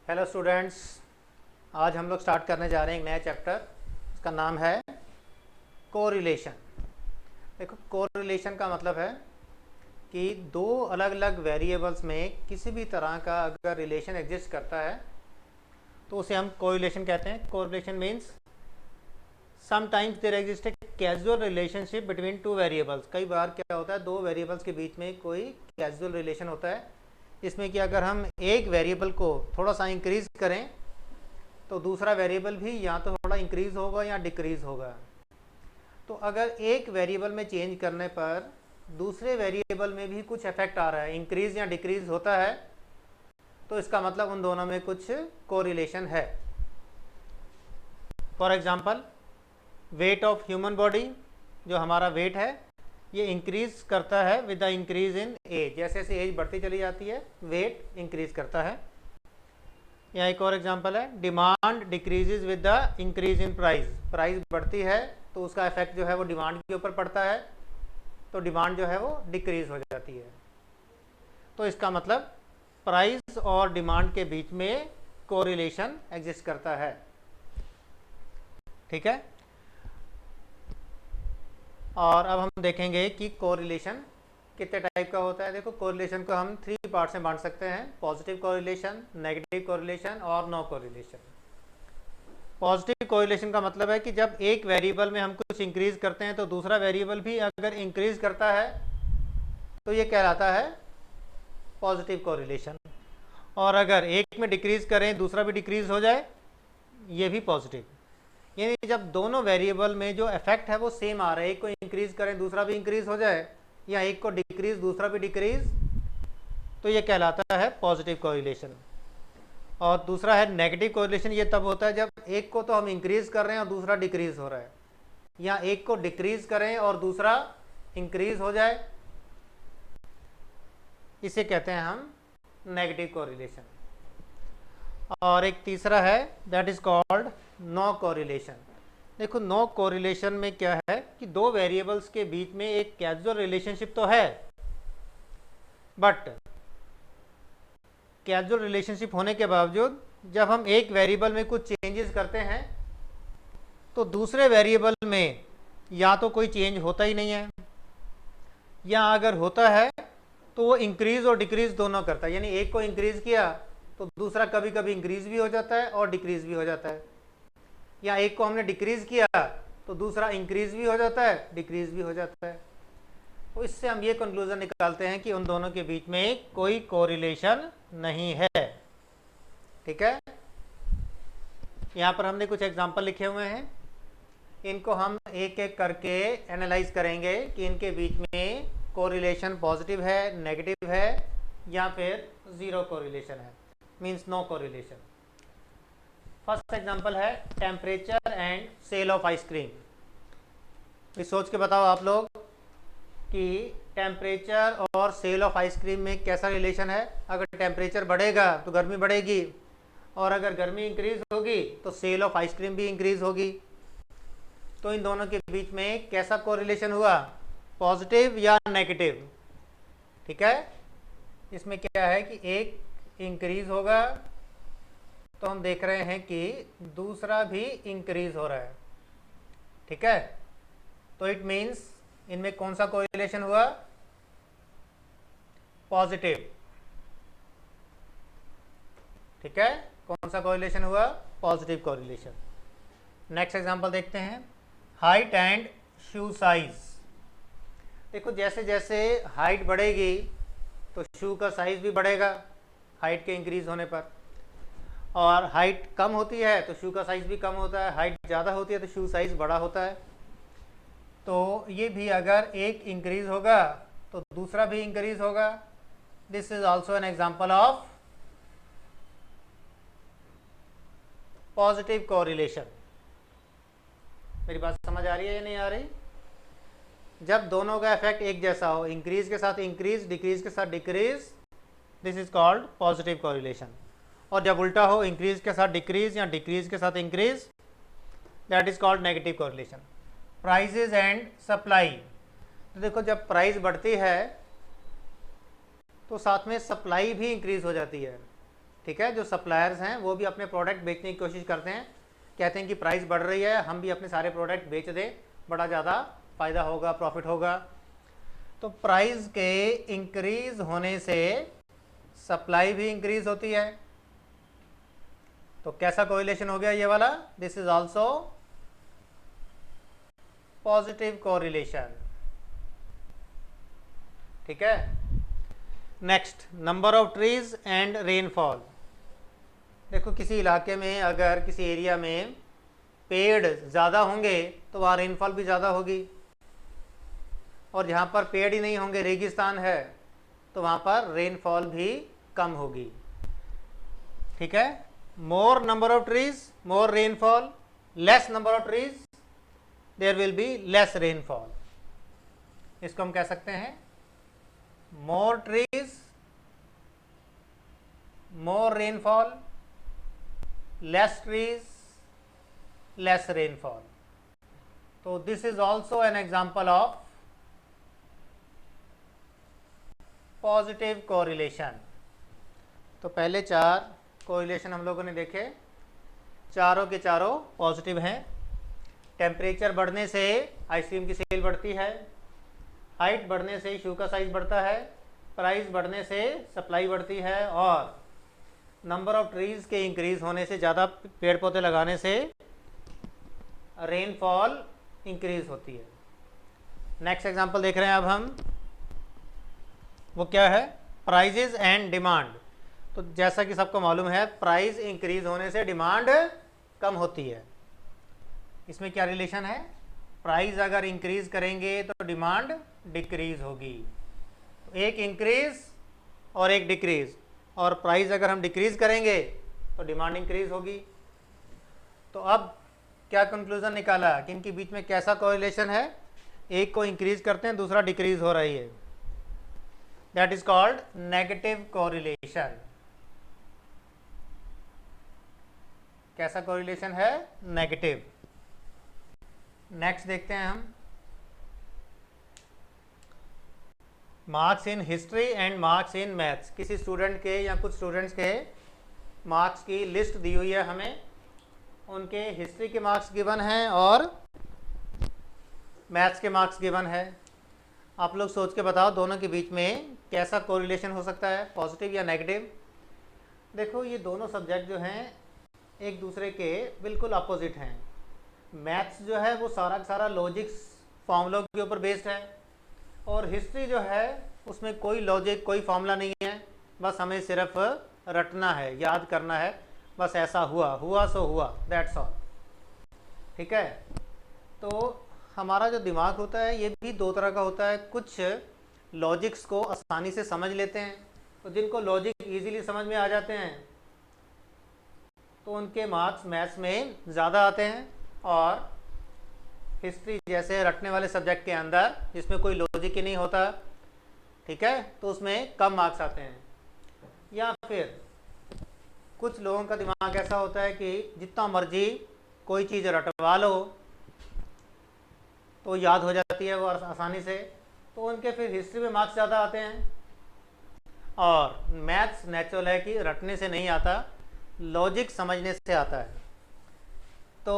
Hello students. आज हम लोग स्टार्ट करने जा रहे हैं एक नया चैप्टर। इसका नाम है कोरिलेशन। देखो, कोरिलेशन का मतलब है कि दो अलग अलग वेरिएबल्स में किसी भी तरह का अगर रिलेशन एग्जिस्ट करता है तो उसे हम कोरिलेशन कहते हैं। Correlation means sometimes there exist a casual relationship between two variables. कई बार क्या होता है, दो वेरिएबल्स के बीच में कोई कैजुअल रिलेशन होता है, इसमें कि अगर हम एक वेरिएबल को थोड़ा सा इंक्रीज करें तो दूसरा वेरिएबल भी या तो थोड़ा इंक्रीज होगा या डिक्रीज होगा। तो अगर एक वेरिएबल में चेंज करने पर दूसरे वेरिएबल में भी कुछ इफेक्ट आ रहा है, इंक्रीज या डिक्रीज होता है, तो इसका मतलब उन दोनों में कुछ कोरिलेशन है। For example, weight of human body, जो हमारा वेट है, ये इंक्रीज करता है with the increase in age. जैसे जैसे एज बढ़ती चली जाती है वेट इंक्रीज करता है। यहाँ एक और एग्जांपल है, demand decreases with the increase in price. Price बढ़ती है तो उसका इफेक्ट जो है वो डिमांड के ऊपर पड़ता है, तो डिमांड जो है वो डिक्रीज हो जाती है। तो इसका मतलब प्राइस और डिमांड के बीच में कोरिलेशन एग्जिस्ट करता है। ठीक है। और अब हम देखेंगे कि कोरिलेशन कितने टाइप का होता है। देखो, कोरिलेशन को हम 3 पार्ट्स में बांट सकते हैं: पॉजिटिव कोरिलेशन, नेगेटिव कोरिलेशन और नो कोरिलेशन। पॉजिटिव कोरिलेशन का मतलब है कि जब एक वेरिएबल में हम कुछ इंक्रीज करते हैं तो दूसरा वेरिएबल भी अगर इंक्रीज करता है तो ये कहलाता है पॉजिटिव कोरिलेशन। और अगर एक में डिक्रीज करें दूसरा भी डिक्रीज हो जाए, ये भी पॉजिटिव। यानी जब दोनों वेरिएबल में जो इफेक्ट है वो सेम आ रहा है, एक को इंक्रीज करें दूसरा भी इंक्रीज हो जाए, या एक को डिक्रीज दूसरा भी डिक्रीज, तो ये कहलाता है पॉजिटिव कोरिलेशन। और दूसरा है नेगेटिव कोरिलेशन। ये तब होता है जब एक को तो हम इंक्रीज कर रहे हैं और दूसरा डिक्रीज हो रहा है, या एक को डिक्रीज करें और दूसरा इंक्रीज हो जाए, इसे कहते हैं हम नेगेटिव कोरिलेशन। और एक तीसरा है, that is called no correlation. देखो, नो कोरिलेशन में क्या है कि दो वेरिएबल्स के बीच में एक कैजुअल रिलेशनशिप तो है, बट कैजुअल रिलेशनशिप होने के बावजूद जब हम एक वेरिएबल में कुछ चेंजेस करते हैं तो दूसरे वेरिएबल में या तो कोई चेंज होता ही नहीं है, या अगर होता है तो वो इंक्रीज और डिक्रीज दोनों करता है। यानी एक को इंक्रीज किया तो दूसरा कभी कभी इंक्रीज भी हो जाता है और डिक्रीज भी हो जाता है, या एक को हमने डिक्रीज किया तो दूसरा इंक्रीज भी हो जाता है, डिक्रीज भी हो जाता है। तो इससे हम ये कंक्लूजन निकालते हैं कि उन दोनों के बीच में कोई कोरिलेशन नहीं है। ठीक है। यहाँ पर हमने कुछ एग्जांपल लिखे हुए हैं, इनको हम एक एक करके एनालाइज करेंगे कि इनके बीच में कोरिलेशन पॉजिटिव है, नेगेटिव है, या फिर जीरो कोरिलेशन है, means no correlation. First example है temperature and sale of ice cream. ये सोच के बताओ आप लोग कि टेम्परेचर और सेल ऑफ आइसक्रीम में कैसा रिलेशन है। अगर टेम्परेचर बढ़ेगा तो गर्मी बढ़ेगी, और अगर गर्मी इंक्रीज होगी तो सेल ऑफ आइसक्रीम भी इंक्रीज होगी। तो इन दोनों के बीच में कैसा कोरिलेशन हुआ, पॉजिटिव या नेगेटिव। ठीक है। इसमें क्या है कि एक इंक्रीज होगा तो हम देख रहे हैं कि दूसरा भी इंक्रीज हो रहा है। ठीक है। तो इट मीन्स इनमें कौन सा कोरिलेशन हुआ, पॉजिटिव। ठीक है। कौन सा कोरिलेशन हुआ, पॉजिटिव कोरिलेशन। नेक्स्ट एग्जांपल देखते हैं, हाइट एंड शू साइज। देखो, जैसे जैसे हाइट बढ़ेगी तो शू का साइज भी बढ़ेगा हाइट के इंक्रीज होने पर, और हाइट कम होती है तो शू का साइज भी कम होता है, हाइट ज़्यादा होती है तो शू साइज बड़ा होता है। तो ये भी अगर एक इंक्रीज होगा तो दूसरा भी इंक्रीज होगा। This is also an example of positive correlation. मेरी बात समझ आ रही है या नहीं आ रही? जब दोनों का इफेक्ट एक जैसा हो, इंक्रीज के साथ इंक्रीज, डिक्रीज के साथ decrease, this is called positive correlation. और जब उल्टा हो, इंक्रीज के साथ डिक्रीज या डिक्रीज के साथ increase, that is called negative correlation. Prices and supply. तो देखो, जब प्राइस बढ़ती है तो साथ में सप्लाई भी इंक्रीज हो जाती है। ठीक है, जो सप्लायर्स हैं वो भी अपने प्रोडक्ट बेचने की कोशिश करते हैं, कहते हैं कि प्राइस बढ़ रही है, हम भी अपने सारे प्रोडक्ट बेच दें, बड़ा ज़्यादा फ़ायदा होगा, प्रॉफिट होगा। तो प्राइस के इंक्रीज होने से सप्लाई भी इंक्रीज होती है। तो कैसा कोरिलेशन हो गया ये वाला? This is also positive correlation. ठीक है। Next, number of trees and rainfall. देखो, किसी इलाके में अगर किसी एरिया में पेड़ ज़्यादा होंगे तो वहाँ रेनफॉल भी ज़्यादा होगी, और जहाँ पर पेड़ ही नहीं होंगे, रेगिस्तान है, तो वहाँ पर रेनफॉल भी कम होगी। ठीक है। More number of trees more rainfall, less number of trees there will be less rainfall. इसको हम कह सकते हैं more trees more rainfall, less trees less rainfall. तो this is also an example of positive correlation. तो पहले 4 correlation हम लोगों ने देखे, चारों के चारों पॉजिटिव हैं। टेम्परेचर बढ़ने से आइसक्रीम की सेल बढ़ती है, हाइट बढ़ने से शू का साइज बढ़ता है, प्राइस बढ़ने से सप्लाई बढ़ती है, और नंबर ऑफ ट्रीज के इंक्रीज होने से, ज़्यादा पेड़ पौधे लगाने से रेनफॉल इंक्रीज होती है। नेक्स्ट एग्जांपल देख रहे हैं अब हम, वो क्या है? Prices and demand. तो जैसा कि सबको मालूम है, प्राइस इंक्रीज होने से डिमांड कम होती है। इसमें क्या रिलेशन है? प्राइस अगर इंक्रीज करेंगे तो डिमांड डिक्रीज होगी। एक इंक्रीज और एक डिक्रीज, और प्राइस अगर हम डिक्रीज करेंगे तो डिमांड इंक्रीज होगी। तो अब क्या कंक्लूजन निकाला कि इनके बीच में कैसा कोरिलेशन है? एक को इंक्रीज करते हैं, दूसरा डिक्रीज हो रही है, that is called negative correlation. कैसा कोरिलेशन है? नेगेटिव। नेक्स्ट देखते हैं हम, marks in history and marks in maths. किसी स्टूडेंट के या कुछ स्टूडेंट्स के मार्क्स की लिस्ट दी हुई है हमें, उनके हिस्ट्री के मार्क्स गिवन हैं और मैथ्स के मार्क्स गिवन है। आप लोग सोच के बताओ दोनों के बीच में कैसा कोरिलेशन हो सकता है, पॉजिटिव या नेगेटिव। देखो, ये दोनों सब्जेक्ट जो हैं एक दूसरे के बिल्कुल अपोजिट हैं। मैथ्स जो है वो सारा का सारा लॉजिक्स फॉर्मूलों के ऊपर बेस्ड है, और हिस्ट्री जो है उसमें कोई लॉजिक, कोई फॉर्मूला नहीं है, बस हमें सिर्फ रटना है, याद करना है, बस ऐसा हुआ, हुआ सो हुआ, दैट्स ऑल। ठीक है। तो हमारा जो दिमाग होता है ये भी 2 तरह का होता है। कुछ लॉजिक्स को आसानी से समझ लेते हैं, तो जिनको लॉजिक इजीली समझ में आ जाते हैं तो उनके मार्क्स मैथ्स में ज़्यादा आते हैं, और हिस्ट्री जैसे रटने वाले सब्जेक्ट के अंदर जिसमें कोई लॉजिक ही नहीं होता, ठीक है, तो उसमें कम मार्क्स आते हैं। या फिर कुछ लोगों का दिमाग ऐसा होता है कि जितना मर्जी कोई चीज़ रटवा लो तो याद हो जाती है वो आसानी से, तो उनके फिर हिस्ट्री में मार्क्स ज़्यादा आते हैं। और मैथ्स नेचुरल है कि रटने से नहीं आता, लॉजिक समझने से आता है। तो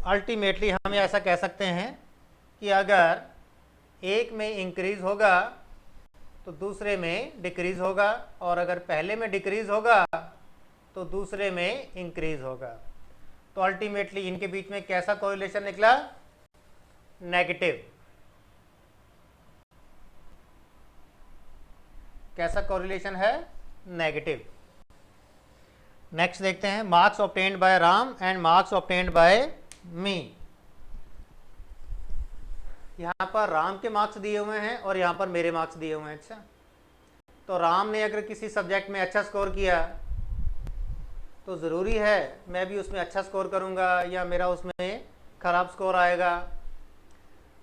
अल्टीमेटली हम ऐसा कह सकते हैं कि अगर एक में इंक्रीज होगा तो दूसरे में डिक्रीज होगा, और अगर पहले में डिक्रीज होगा तो दूसरे में इंक्रीज होगा। तो अल्टीमेटली इनके बीच में कैसा कोरिलेशन निकला? नेगेटिव। कैसा कोरिलेशन है? नेगेटिव। नेक्स्ट देखते हैं, marks obtained by Ram and marks obtained by me. यहाँ पर राम के मार्क्स दिए हुए हैं और यहाँ पर मेरे मार्क्स दिए हुए हैं। अच्छा, तो राम ने अगर किसी सब्जेक्ट में अच्छा स्कोर किया तो ज़रूरी है मैं भी उसमें अच्छा स्कोर करूँगा या मेरा उसमें ख़राब स्कोर आएगा।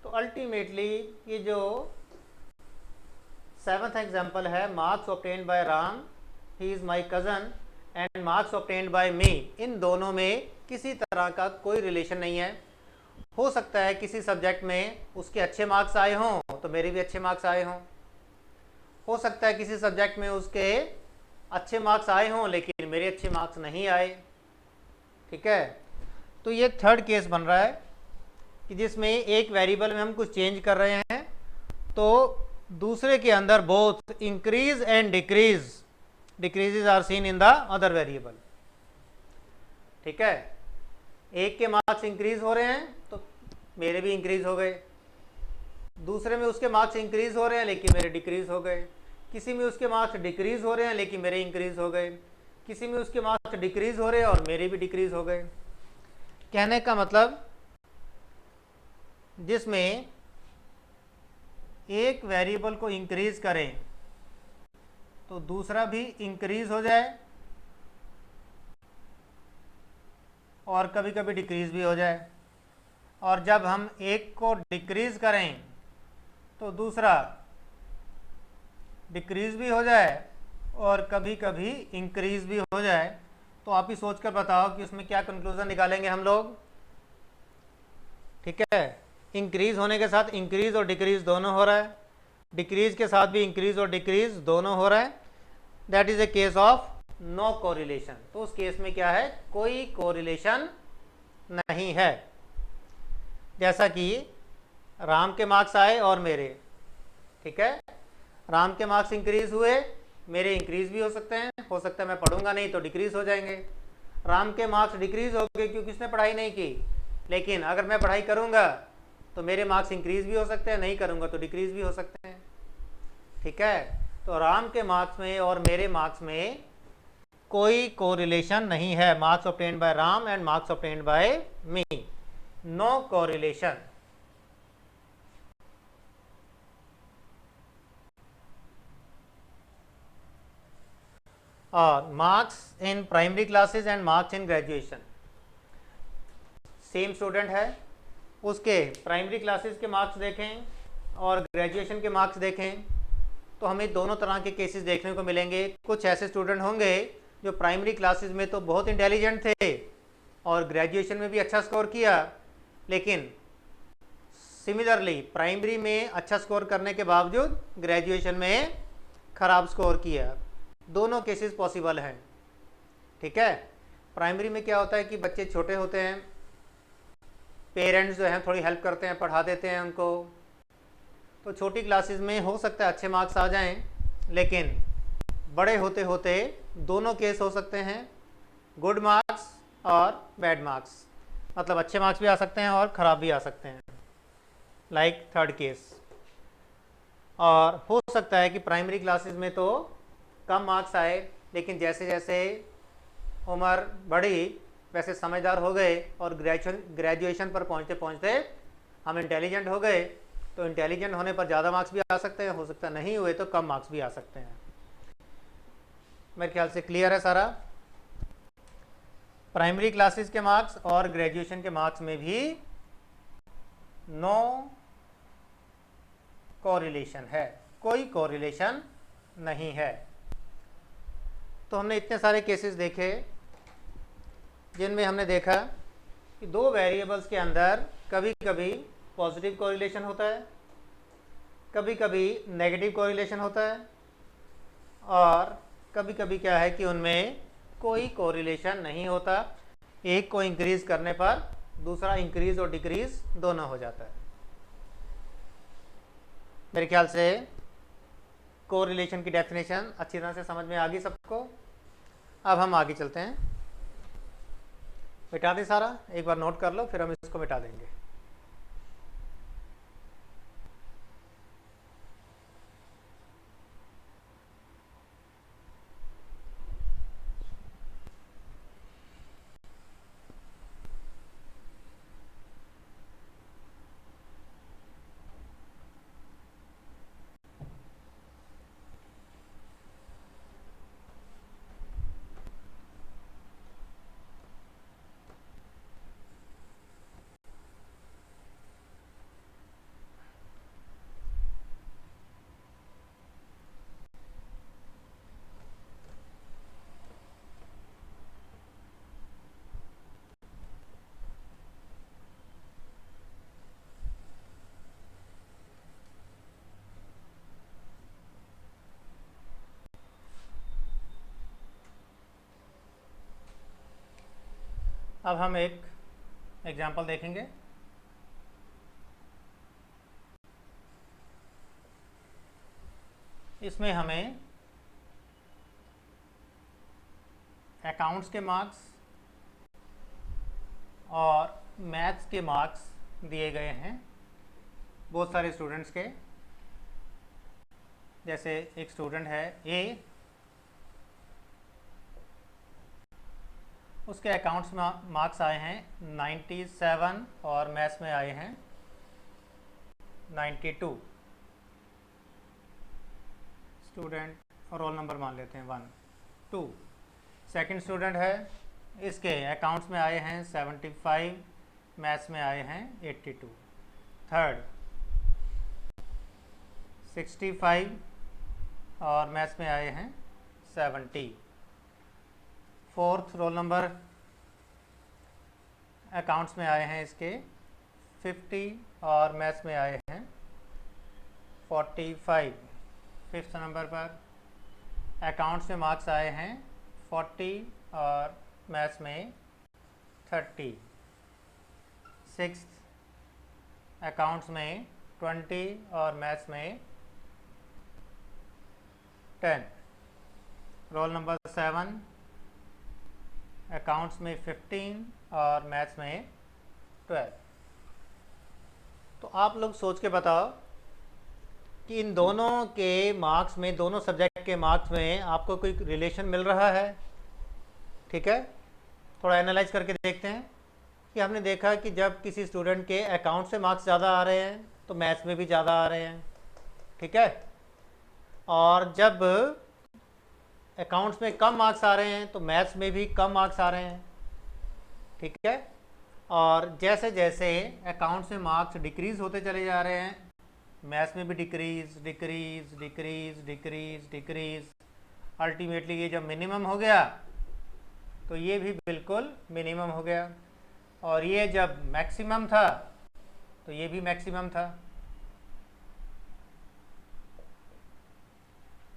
तो अल्टीमेटली ये जो 7th एग्जाम्पल है, marks obtained by Ram, he is my cousin, and marks obtained by me, इन दोनों में किसी तरह का कोई रिलेशन नहीं है। हो सकता है किसी सब्जेक्ट में उसके अच्छे मार्क्स आए हों तो मेरे भी अच्छे मार्क्स आए हों, हो सकता है किसी सब्जेक्ट में उसके अच्छे मार्क्स आए हों लेकिन मेरे अच्छे मार्क्स नहीं आए। ठीक है, तो ये थर्ड केस बन रहा है कि जिसमें एक वेरिएबल में हम कुछ चेंज कर रहे हैं तो दूसरे के अंदर both increase and decreases are seen in the other variable. ठीक है, एक के मार्क्स इंक्रीज हो रहे हैं तो मेरे भी इंक्रीज हो गए, दूसरे में उसके मार्क्स इंक्रीज हो रहे हैं लेकिन मेरे डिक्रीज हो गए, किसी में उसके मार्क्स डिक्रीज हो रहे हैं लेकिन मेरे इंक्रीज हो गए, किसी में उसके मार्क्स डिक्रीज हो रहे हैं और मेरे भी डिक्रीज हो गए। कहने का मतलब जिसमें एक वेरिएबल को इंक्रीज करें तो दूसरा भी इंक्रीज हो जाए और कभी कभी डिक्रीज भी हो जाए, और जब हम एक को डिक्रीज करें तो दूसरा डिक्रीज भी हो जाए और कभी कभी इंक्रीज भी हो जाए। तो आप ही सोच कर बताओ कि उसमें क्या कंक्लूजन निकालेंगे हम लोग। ठीक है, इंक्रीज होने के साथ इंक्रीज और डिक्रीज दोनों हो रहा है, डिक्रीज के साथ भी इंक्रीज और डिक्रीज दोनों हो रहा है, that is a case of no correlation. तो उस केस में क्या है, कोई कोरिलेशन नहीं है। जैसा कि राम के मार्क्स आए और मेरे, ठीक है, राम के मार्क्स इंक्रीज हुए, मेरे इंक्रीज भी हो सकते हैं, हो सकता है मैं पढ़ूंगा नहीं तो डिक्रीज हो जाएंगे। राम के मार्क्स डिक्रीज हो गए क्योंकि उसने पढ़ाई नहीं की, लेकिन अगर मैं पढ़ाई करूंगा तो मेरे मार्क्स इंक्रीज भी हो सकते हैं, नहीं करूंगा तो डिक्रीज भी हो सकते हैं। ठीक है, तो राम के मार्क्स में और मेरे मार्क्स में कोई कोरिलेशन नहीं है। Marks obtained by Ram and marks obtained by me, no correlation. और marks in primary classes and marks in graduation, same student है, उसके प्राइमरी क्लासेस के मार्क्स देखें और ग्रेजुएशन के मार्क्स देखें तो हमें दोनों तरह के केसेस देखने को मिलेंगे। कुछ ऐसे स्टूडेंट होंगे जो प्राइमरी क्लासेस में तो बहुत इंटेलिजेंट थे और ग्रेजुएशन में भी अच्छा स्कोर किया, लेकिन सिमिलरली प्राइमरी में अच्छा स्कोर करने के बावजूद ग्रेजुएशन में खराब स्कोर किया। दोनों केसेस पॉसिबल हैं। ठीक है, प्राइमरी में क्या होता है कि बच्चे छोटे होते हैं, पेरेंट्स जो हैं थोड़ी हेल्प करते हैं, पढ़ा देते हैं उनको, तो छोटी क्लासेस में हो सकता है अच्छे मार्क्स आ जाएं, लेकिन बड़े होते होते दोनों केस हो सकते हैं, गुड मार्क्स और बैड मार्क्स, मतलब अच्छे मार्क्स भी आ सकते हैं और ख़राब भी आ सकते हैं, लाइक थर्ड केस। और हो सकता है कि प्राइमरी क्लासेस में तो कम मार्क्स आए, लेकिन जैसे जैसे उम्र बढ़ी वैसे समझदार हो गए और ग्रेजुएशन पर पहुंचते पहुंचते हम इंटेलिजेंट हो गए। तो इंटेलिजेंट होने पर ज़्यादा मार्क्स भी आ सकते हैं, हो सकता नहीं हुए तो कम मार्क्स भी आ सकते हैं। मेरे ख्याल से क्लियर है सारा। प्राइमरी क्लासेस के मार्क्स और ग्रेजुएशन के मार्क्स में भी नो कोरिलेशन है, कोई कोरिलेशन नहीं है। तो हमने इतने सारे केसेस देखे जिनमें हमने देखा कि दो वेरिएबल्स के अंदर कभी कभी पॉजिटिव कोरिलेशन होता है, कभी कभी नेगेटिव कोरिलेशन होता है, और कभी कभी क्या है कि उनमें कोई कोरिलेशन नहीं होता। एक को इंक्रीज करने पर दूसरा इंक्रीज और डिक्रीज दोनों हो जाता है। मेरे ख्याल से कोरिलेशन की डेफिनेशन अच्छी तरह से समझ में आ गई सबको। अब हम आगे चलते हैं। मिटा दें सारा, एक बार नोट कर लो, फिर हम इसको मिटा देंगे। अब हम एक एग्जाम्पल देखेंगे। इसमें हमें अकाउंट्स के मार्क्स और मैथ्स के मार्क्स दिए गए हैं बहुत सारे स्टूडेंट्स के। जैसे एक स्टूडेंट है ए, उसके अकाउंट्स में मार्क्स आए हैं 97 और मैथ्स में आए हैं 92। स्टूडेंट और रोल नंबर मान लेते हैं 1 2। सेकंड स्टूडेंट है, इसके अकाउंट्स में आए हैं 75, मैथ्स में आए हैं 82। थर्ड 65 और मैथ्स में आए हैं 70। फोर्थ रोल नंबर, अकाउंट्स में आए हैं इसके 50 और मैथ्स में आए हैं 45। फिफ्थ नंबर पर अकाउंट्स में मार्क्स आए हैं 40 और मैथ्स में 30। सिक्स्थ अकाउंट्स में 20 और मैथ्स में 10। रोल नंबर 7, अकाउंट्स में 15 और मैथ्स में 12। तो आप लोग सोच के बताओ कि इन दोनों के मार्क्स में, दोनों सब्जेक्ट के मार्क्स में आपको कोई रिलेशन मिल रहा है? ठीक है, थोड़ा एनालाइज करके देखते हैं कि हमने देखा कि जब किसी स्टूडेंट के अकाउंट से मार्क्स ज़्यादा आ रहे हैं तो मैथ्स में भी ज़्यादा आ रहे हैं। ठीक है, और जब अकाउंट्स में कम मार्क्स आ रहे हैं तो मैथ्स में भी कम मार्क्स आ रहे हैं। ठीक है, और जैसे जैसे अकाउंट्स में मार्क्स डिक्रीज़ होते चले जा रहे हैं, मैथ्स में भी decrease decrease decrease decrease decrease, ultimately ये जब मिनिमम हो गया तो ये भी बिल्कुल मिनिमम हो गया, और ये जब मैक्सिमम था तो ये भी मैक्सिमम था।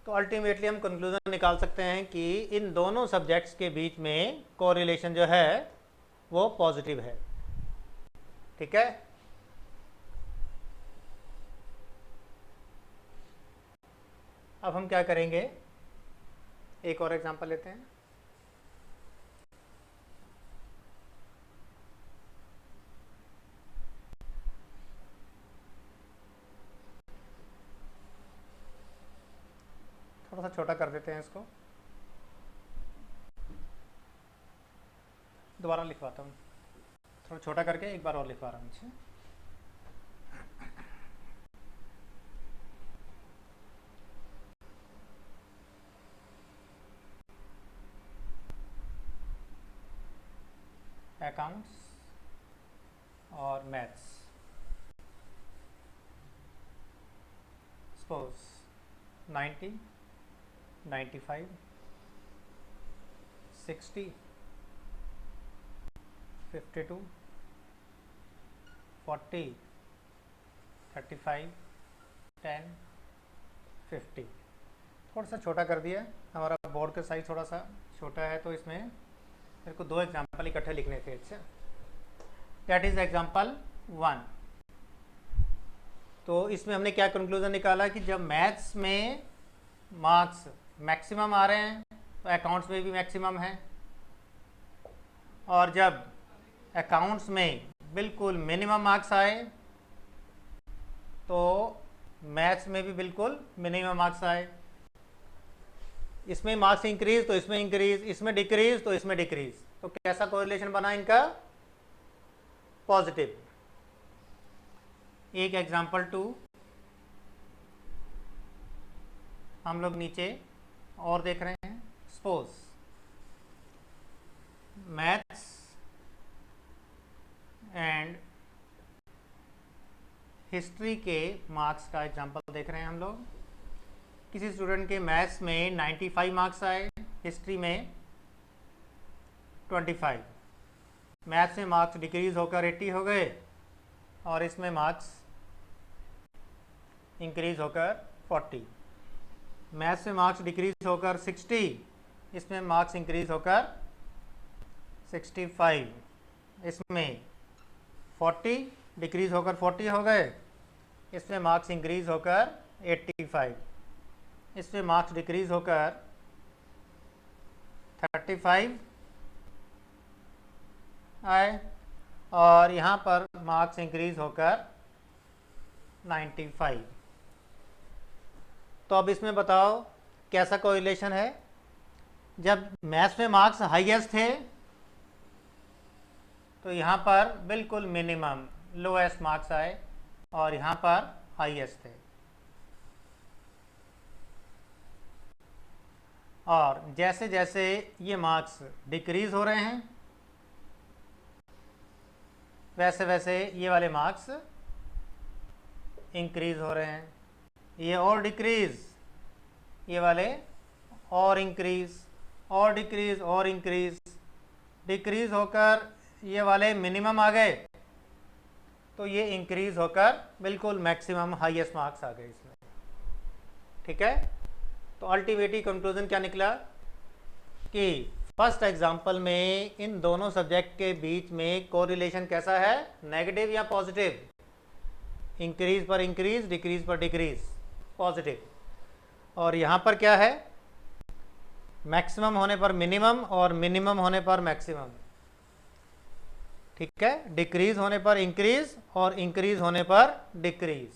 तो अल्टीमेटली हम कंक्लूजन निकाल सकते हैं कि इन दोनों सब्जेक्ट्स के बीच में कोरिलेशन जो है वो पॉजिटिव है। ठीक है, अब हम क्या करेंगे, एक और एग्जांपल लेते हैं। थोड़ा सा छोटा कर देते हैं इसको, दोबारा लिखवाता हूँ, थोड़ा छोटा करके एक बार और लिखवा रहा हूँ इसे। अकाउंट्स और मैथ्स, सपोज 90, 95, 60, 52, 40, 35, 10, 50। थोड़ा सा छोटा कर दिया, हमारा बोर्ड का साइज थोड़ा सा छोटा है तो इसमें मेरे को 2 एग्जाम्पल इकट्ठे लिखने थे। अच्छा, दैट इज़ एग्जाम्पल 1। तो इसमें हमने क्या कंक्लूजन निकाला कि जब मैथ्स में मार्क्स मैक्सिमम आ रहे हैं तो अकाउंट्स में भी मैक्सिमम है, और जब अकाउंट्स में बिल्कुल मिनिमम मार्क्स आए तो मैथ्स में भी बिल्कुल मिनिमम मार्क्स आए। इसमें मार्क्स इंक्रीज तो इसमें इंक्रीज, इसमें डिक्रीज तो इसमें डिक्रीज। तो कैसा कोरिलेशन बना इनका? पॉजिटिव। एक एग्जाम्पल 2 हम लोग नीचे और देख रहे हैं। सपोज मैथ्स एंड हिस्ट्री के मार्क्स का एग्जाम्पल देख रहे हैं हम लोग। किसी स्टूडेंट के मैथ्स में 95 मार्क्स आए, हिस्ट्री में 25। मैथ्स में मार्क्स डिक्रीज होकर 80 हो गए और इसमें मार्क्स इंक्रीज होकर 40। मैथ्स में मार्क्स डिक्रीज होकर 60, इसमें मार्क्स इंक्रीज होकर 65। इसमें 40 डिक्रीज होकर 40 हो गए, इसमें मार्क्स इंक्रीज होकर 85, इसमें मार्क्स डिक्रीज होकर 35 आए, और यहाँ पर मार्क्स इंक्रीज होकर 95। तो अब इसमें बताओ कैसा कोरिलेशन है। जब मैथ्स में मार्क्स हाईएस्ट थे तो यहाँ पर बिल्कुल मिनिमम लोएस्ट मार्क्स आए, और यहाँ पर हाईएस्ट थे। और जैसे जैसे ये मार्क्स डिक्रीज हो रहे हैं वैसे वैसे ये वाले मार्क्स इंक्रीज हो रहे हैं। ये और डिक्रीज, ये वाले और इंक्रीज, और डिक्रीज और इंक्रीज, डिक्रीज होकर ये वाले मिनिमम आ गए, तो ये इंक्रीज होकर बिल्कुल मैक्सिमम हाईएस्ट मार्क्स आ गए इसमें। ठीक है, तो अल्टीमेटली कंक्लूजन क्या निकला कि फर्स्ट एग्जांपल में इन दोनों सब्जेक्ट के बीच में कोरिलेशन कैसा है, नेगेटिव या पॉजिटिव, इंक्रीज पर इंक्रीज, डिक्रीज पर डिक्रीज, पॉजिटिव। और यहाँ पर क्या है, मैक्सिमम होने पर मिनिमम और मिनिमम होने पर मैक्सिमम। ठीक है, डिक्रीज होने पर इंक्रीज और इंक्रीज होने पर डिक्रीज।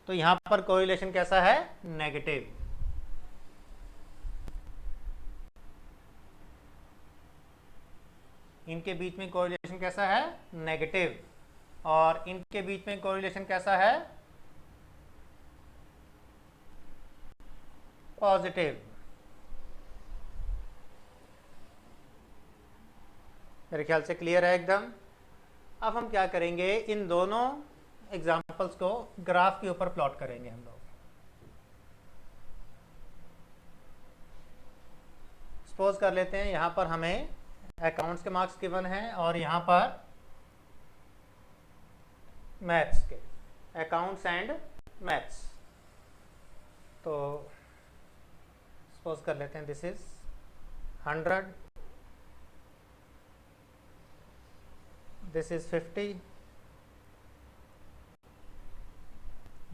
तो यहाँ पर कोरिलेशन कैसा है, नेगेटिव। इनके बीच में कोरिलेशन कैसा है, नेगेटिव, और इनके बीच में कोरिलेशन कैसा है, पॉजिटिव। मेरे ख्याल से क्लियर है एकदम। अब हम क्या करेंगे, इन दोनों एग्जाम्पल्स को ग्राफ के ऊपर प्लॉट करेंगे हम लोग। सपोज कर लेते हैं यहाँ पर हमें अकाउंट्स के मार्क्स गिवन हैं और यहाँ पर मैथ्स के, अकाउंट्स एंड मैथ्स। तो सपोज कर लेते हैं this is 100, this is 50,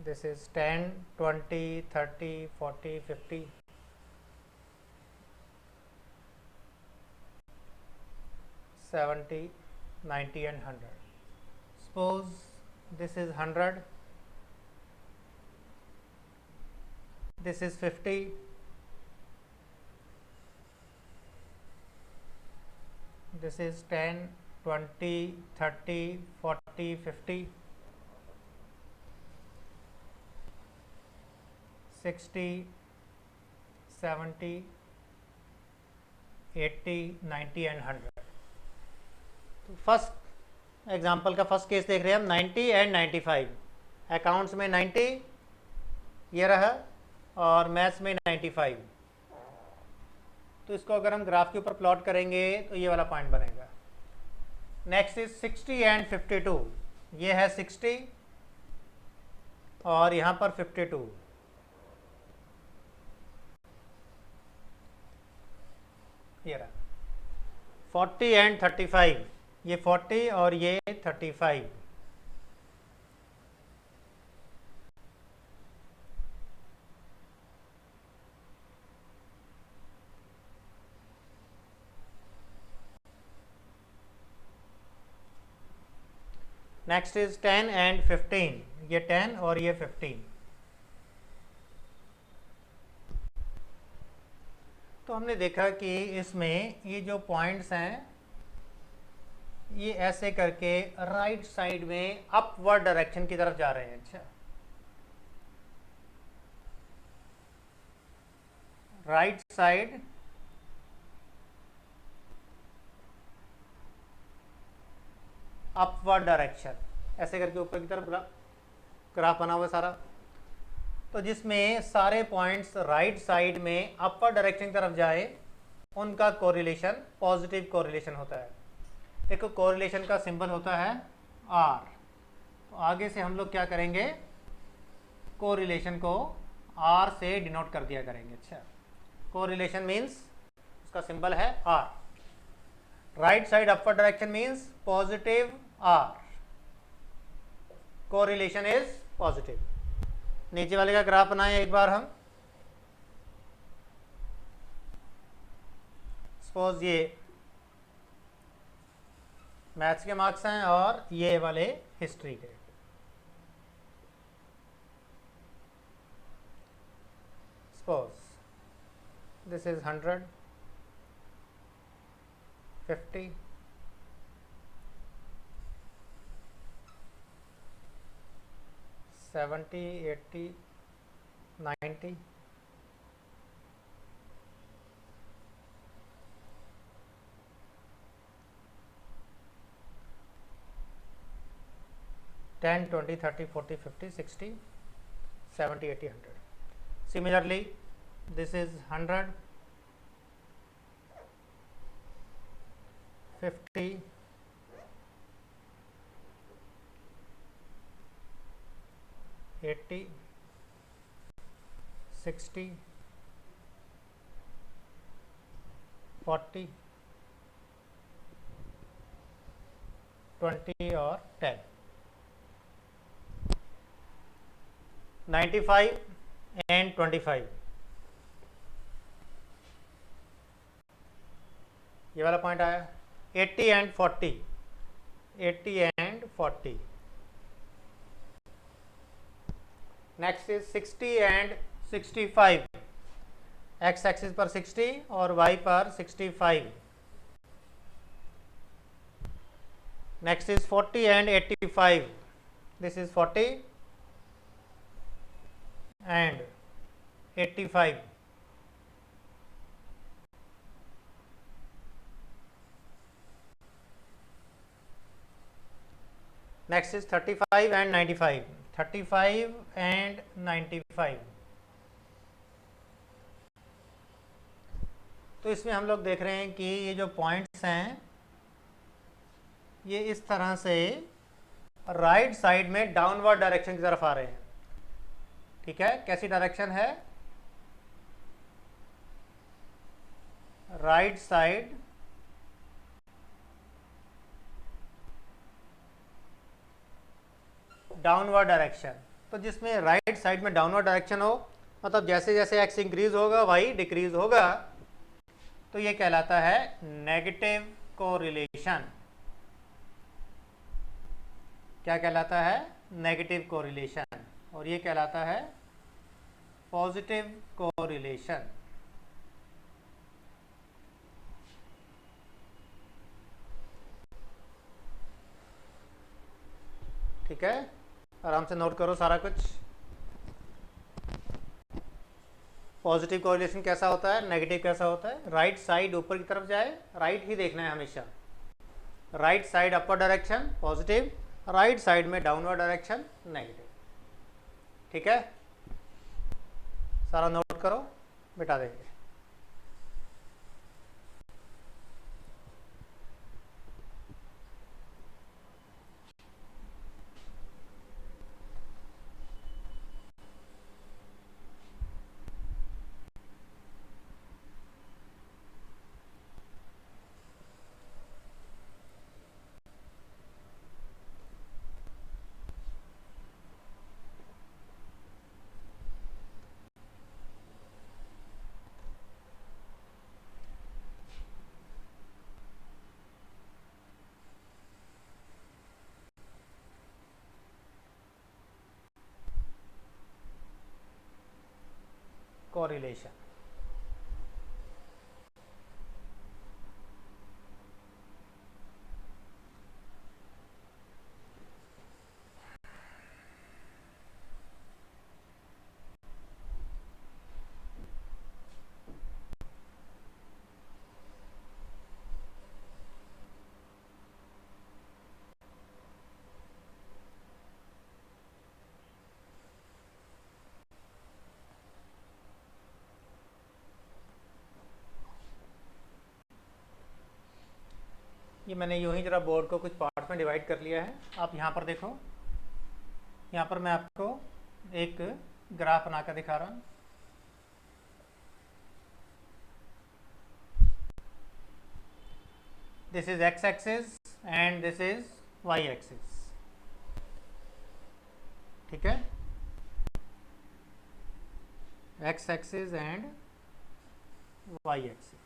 this is 10, 20, 30, 40, 50, 70, 90 and 100. Suppose this is 100, this is 50, this is 10, 20, 30, 40, 50, 60, 70, 80, 90 and 100। तो फर्स्ट एग्जांपल का फर्स्ट केस देख रहे हैं हम, 90 एंड 95। अकाउंट्स में 90 ये रहा और मैथ्स में 95। तो इसको अगर हम ग्राफ के ऊपर प्लॉट करेंगे तो ये वाला पॉइंट बनेगा। नेक्स्ट इज 60 एंड 52, ये है 60 और यहाँ पर 52। ये रहा 40 एंड 35, ये 40 और ये 35। नेक्स्ट इज 10 एंड 15, ये 10 और ये 15। तो हमने देखा कि इसमें ये जो पॉइंट्स हैं ये ऐसे करके राइट साइड में अपवर्ड डायरेक्शन की तरफ जा रहे हैं। अच्छा, राइट साइड अपवर्ड डायरेक्शन, ऐसे करके ऊपर की तरफ ग्राफ बना हुआ है सारा। तो जिसमें सारे पॉइंट्स राइट साइड में अपर डायरेक्शन की तरफ जाए उनका कोरिलेशन पॉजिटिव कोरिलेशन होता है। देखो कोरिलेशन का सिंबल होता है आर। तो आगे से हम लोग क्या करेंगे, कोरिलेशन को आर से डिनोट कर दिया करेंगे। अच्छा, कोरिलेशन मीन्स उसका सिंबल है R. Right side upward direction means positive R, correlation is positive. नीचे वाले का ग्राफ बनाएं एक बार हम। सपोज ये मैथ्स के मार्क्स हैं और ये वाले हिस्ट्री के। Suppose this is 100, 50, 70, 80, 90, 10, 20, 30, 40, 50, 60, 70, 80, 100. Similarly, this is 100, 50, 80, 60, 40, 20 और 10, 95 and 25। ये वाला पॉइंट आया। 80 and 40, 80 and 40। Next is 60 and 65, x axis पर 60 और वाई पर 65। Next is 40 and 85, this is 40 and 85। Next is 35 and 95, 35 and 95। तो इसमें हम लोग देख रहे हैं कि ये जो पॉइंट्स हैं ये इस तरह से राइट साइड में डाउनवर्ड डायरेक्शन की तरफ आ रहे हैं। ठीक है, कैसी डायरेक्शन है? Right side downward direction. तो जिसमें राइट साइड में डाउनवर्ड डायरेक्शन हो, मतलब जैसे जैसे एक्स इंक्रीज होगा वाई डिक्रीज होगा, तो ये कहलाता है नेगेटिव कोरिलेशन। क्या कहलाता है? Negative correlation. और ये कहलाता है पॉजिटिव कोरिलेशन। ठीक है, आराम से नोट करो सारा कुछ। पॉजिटिव कोरिलेशन कैसा होता है, नेगेटिव कैसा होता है? राइट साइड ऊपर की तरफ जाए, राइट ही देखना है हमेशा। Right side upper direction positive, right side में डाउनवर्ड डायरेक्शन नेगेटिव। ठीक है, सारा नोट करो, मिटा देंगे। correlation। ये मैंने यूं ही जरा बोर्ड को कुछ पार्ट्स में डिवाइड कर लिया है। आप यहाँ पर देखो, यहाँ पर मैं आपको एक ग्राफ बना कर दिखा रहा हूँ। This is x axis and this is y axis, ठीक है, x axis and y axis.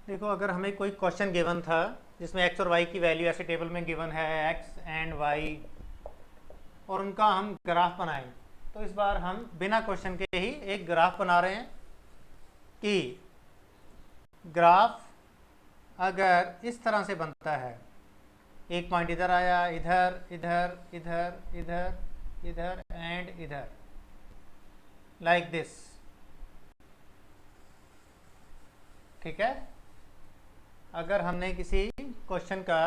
देखो अगर हमें कोई क्वेश्चन गिवन था जिसमें एक्स और वाई की वैल्यू ऐसे टेबल में गिवन है एक्स एंड वाई, और उनका हम ग्राफ बनाएं, तो इस बार हम बिना क्वेश्चन के ही एक ग्राफ बना रहे हैं कि ग्राफ अगर इस तरह से बनता है, एक पॉइंट इधर आया, इधर इधर इधर इधर इधर एंड इधर, लाइक दिस, ठीक है। अगर हमने किसी क्वेश्चन का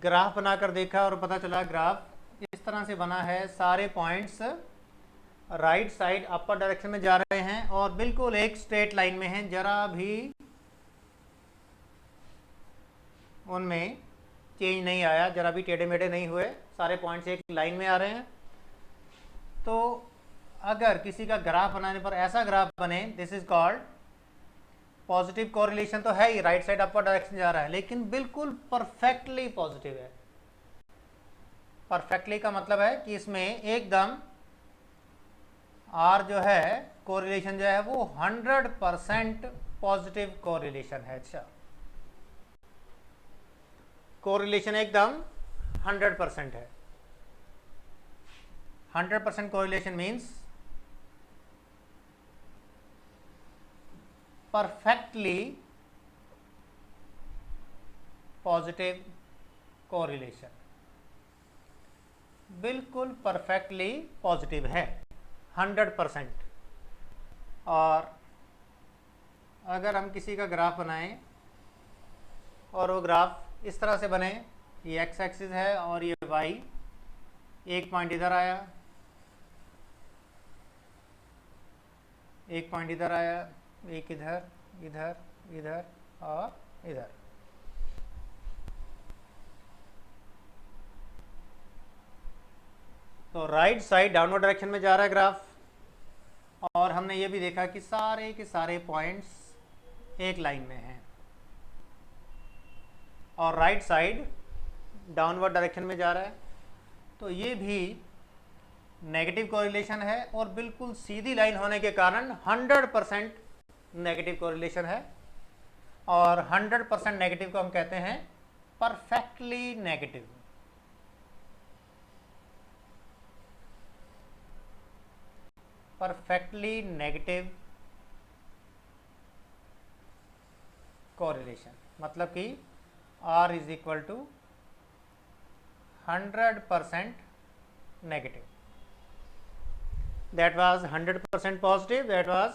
ग्राफ बनाकर देखा और पता चला ग्राफ इस तरह से बना है, सारे points right side upper direction में जा रहे हैं और बिल्कुल एक स्ट्रेट लाइन में हैं, जरा भी उनमें चेंज नहीं आया, जरा भी टेढ़े मेढ़े नहीं हुए, सारे पॉइंट्स एक लाइन में आ रहे हैं, तो अगर किसी का ग्राफ बनाने पर ऐसा ग्राफ बने, this is called positive correlation. तो है ही, राइट साइड अपर डायरेक्शन जा रहा है, लेकिन बिल्कुल परफेक्टली पॉजिटिव है। परफेक्टली का मतलब है कि इसमें एकदम आर जो है कोरिलेशन जो है वो 100% पॉजिटिव कोरिलेशन है। अच्छा, कोरिलेशन एकदम 100% है। 100% correlation means perfectly positive correlation, बिल्कुल परफेक्टली पॉजिटिव है 100%। और अगर हम किसी का ग्राफ बनाएं और वो ग्राफ इस तरह से बने, ये एक्स एक्सिस है और ये वाई, एक पॉइंट इधर आया, एक पॉइंट इधर आया, एक इधर इधर इधर और इधर, तो राइट साइड डाउनवर्ड डायरेक्शन में जा रहा है ग्राफ, और हमने ये भी देखा कि सारे के सारे पॉइंट्स एक लाइन में हैं, और राइट साइड डाउनवर्ड डायरेक्शन में जा रहा है, तो ये भी नेगेटिव कोरिलेशन है, और बिल्कुल सीधी लाइन होने के कारण 100% नेगेटिव कोरिलेशन है। और 100% नेगेटिव को हम कहते हैं perfectly negative. Perfectly negative correlation मतलब कि R is equal to 100% negative. That was 100% positive, that was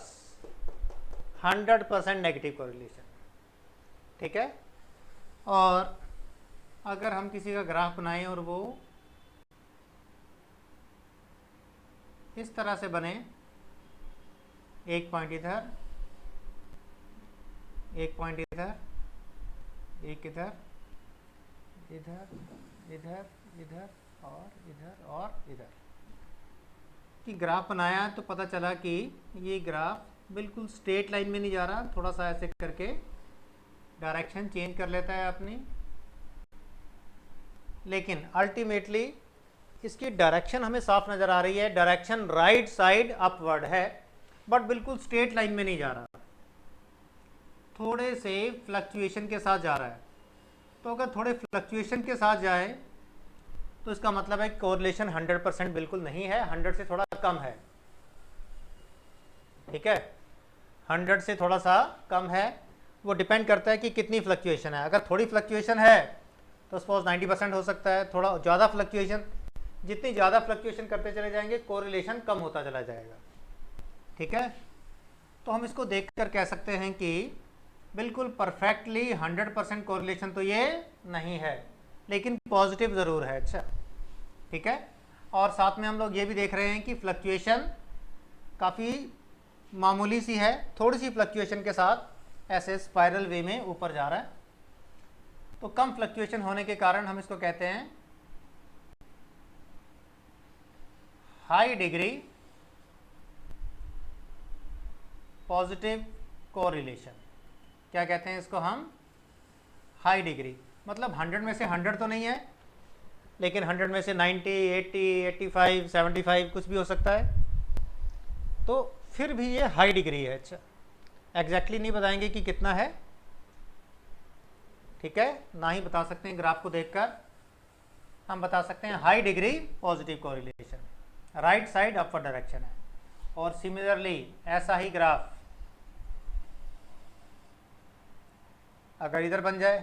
100% negative correlation, ठीक है। और अगर हम किसी का ग्राफ बनाएं और वो इस तरह से बने, एक पॉइंट इधर, एक पॉइंट इधर, एक इधर, इधर इधर इधर और इधर कि ग्राफ बनाया, तो पता चला कि ये ग्राफ बिल्कुल स्ट्रेट लाइन में नहीं जा रहा, थोड़ा सा ऐसे करके डायरेक्शन चेंज कर लेता है अपनी, लेकिन अल्टीमेटली इसकी डायरेक्शन हमें साफ नज़र आ रही है, डायरेक्शन राइट साइड अपवर्ड है, बट बिल्कुल स्ट्रेट लाइन में नहीं जा रहा, थोड़े से फ्लक्चुएशन के साथ जा रहा है। तो अगर थोड़े फ्लक्चुएशन के साथ जाए तो इसका मतलब है कि कोरिलेशन 100% बिल्कुल नहीं है, 100 से थोड़ा कम है, ठीक है। 100 से थोड़ा सा कम है, वो डिपेंड करता है कि कितनी फ्लक्चुएशन है। अगर थोड़ी फ्लक्चुएशन है तो सपोज 90% हो सकता है, थोड़ा ज़्यादा फ्लक्चुएशन, जितनी ज़्यादा फ्लक्चुएशन करते चले जाएंगे कोरिलेशन कम होता चला जाएगा, ठीक है। तो हम इसको देखकर कह सकते हैं कि बिल्कुल परफेक्टली 100% कोरिलेशन तो ये नहीं है, लेकिन पॉजिटिव ज़रूर है। अच्छा, ठीक है। और साथ में हम लोग ये भी देख रहे हैं कि फ्लक्चुएशन काफ़ी मामूली सी है, थोड़ी सी फ्लक्चुएशन के साथ ऐसे स्पाइरल वे में ऊपर जा रहा है। तो कम फ्लक्चुएशन होने के कारण हम इसको कहते हैं हाई डिग्री पॉजिटिव कोरिलेशन। क्या कहते हैं इसको हम? High degree. मतलब 100 में से 100 तो नहीं है, लेकिन 100 में से 90, 80, 85, 75 कुछ भी हो सकता है, तो फिर भी ये हाई डिग्री है। अच्छा, एग्जैक्टली नहीं बताएंगे कि कितना है, ठीक है, ना ही बता सकते हैं ग्राफ को देखकर। हम बता सकते हैं high degree positive correlation, right side upward direction है। और सिमिलरली ऐसा ही ग्राफ अगर इधर बन जाए,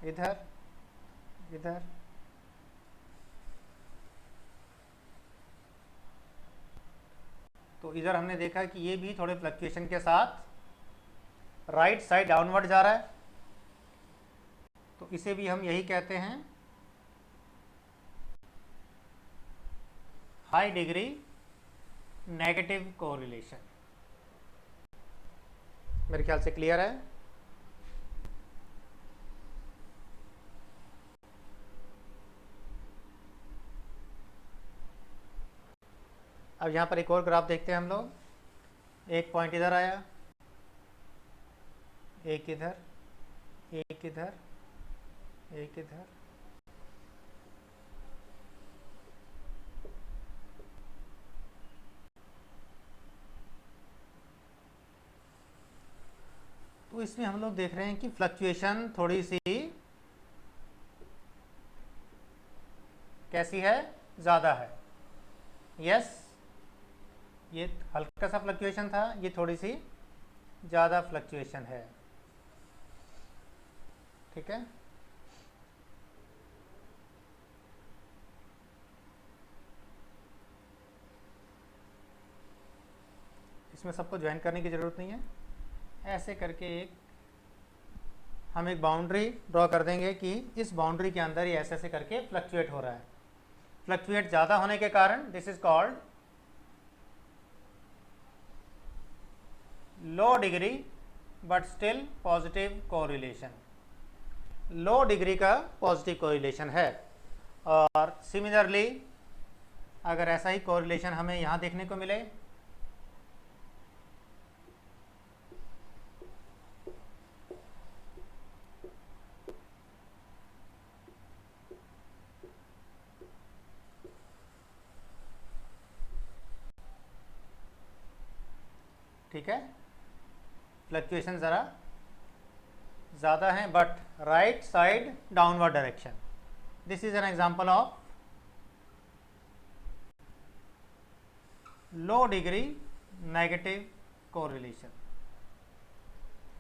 इधर इधर, तो इधर हमने देखा कि ये भी थोड़े फ्लक्चुएशन के साथ राइट साइड डाउनवर्ड जा रहा है, तो इसे भी हम यही कहते हैं हाई डिग्री नेगेटिव कोरिलेशन। मेरे ख्याल से क्लियर है। अब यहाँ पर एक और ग्राफ देखते हैं हम लोग। एक पॉइंट इधर आया, एक इधर, एक इधर, एक इधर, तो इसमें हम लोग देख रहे हैं कि फ्लक्चुएशन थोड़ी सी कैसी है, ज़्यादा है। यस, ये हल्का सा फ्लक्चुएशन था, ये थोड़ी सी ज़्यादा फ्लक्चुएशन है, ठीक है। इसमें सबको ज्वाइन करने की ज़रूरत नहीं है। ऐसे करके हम एक बाउंड्री ड्रॉ कर देंगे कि इस बाउंड्री के अंदर ही ऐसे ऐसे करके फ्लक्चुएट हो रहा है। फ्लक्चुएट ज़्यादा होने के कारण this is called low degree but still positive correlation. Low degree का पॉजिटिव कोरिलेशन है। और सिमिलरली अगर ऐसा ही कोरिलेशन हमें यहाँ देखने को मिले, ठीक है, फ्लक्चुएशन ज़रा ज़्यादा है but right side downward direction. This is an example of low degree negative correlation,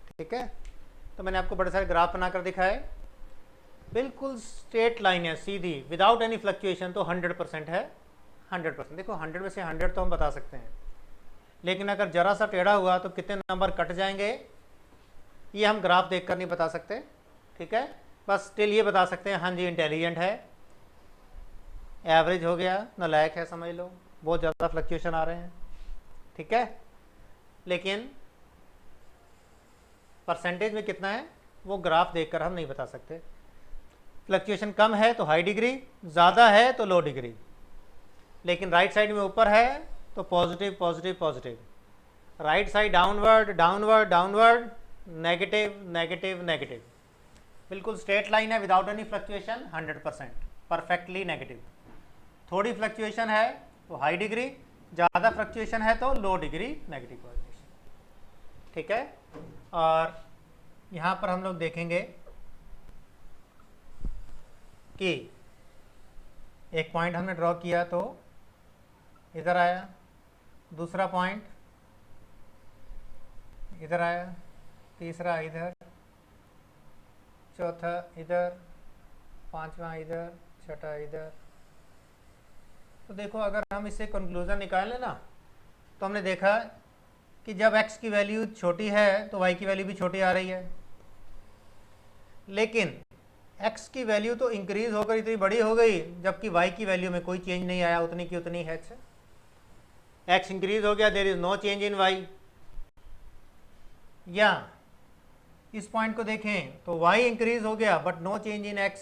ठीक है। तो मैंने आपको बड़े सारे ग्राफ बनाकर दिखाए, बिल्कुल स्ट्रेट लाइन है, सीधी, विदाउट एनी फ्लक्चुएशन, तो 100% है। 100%, देखो 100 में से 100 तो हम बता सकते हैं, लेकिन अगर जरा सा टेढ़ा हुआ तो कितने नंबर कट जाएंगे ये हम ग्राफ देखकर नहीं बता सकते, ठीक है। बस स्टिल ये बता सकते हैं हाँ जी इंटेलिजेंट है, एवरेज हो गया, नालायक है समझ लो, बहुत ज़्यादा फ्लक्चुएशन आ रहे हैं, ठीक है। लेकिन परसेंटेज में कितना है वो ग्राफ देखकर हम नहीं बता सकते। फ्लक्चुएशन कम है तो हाई डिग्री, ज़्यादा है तो लो डिग्री, लेकिन राइट साइड में ऊपर है तो positive positive positive, right side downward downward downward, negative negative negative. बिल्कुल स्ट्रेट लाइन है without any fluctuation, 100% perfectly negative. थोड़ी फ्लक्चुएशन है तो हाई डिग्री, ज़्यादा फ्लक्चुएशन है तो लो डिग्री नेगेटिव कोरिलेशन, ठीक है। और यहाँ पर हम लोग देखेंगे कि एक पॉइंट हमने ड्रॉ किया तो इधर आया, दूसरा पॉइंट इधर आया, तीसरा इधर, चौथा इधर, पांचवा इधर, छठा इधर। तो देखो अगर हम इससे कंक्लूजन निकाल लें ना, तो हमने देखा कि जब x की वैल्यू छोटी है तो y की वैल्यू भी छोटी आ रही है, लेकिन x की वैल्यू तो इंक्रीज होकर इतनी बड़ी हो गई जबकि y की वैल्यू में कोई चेंज नहीं आया, उतनी की उतनी है। x इंक्रीज हो गया, there is no change in y। या इस पॉइंट को देखें तो y इंक्रीज हो गया but no change in x।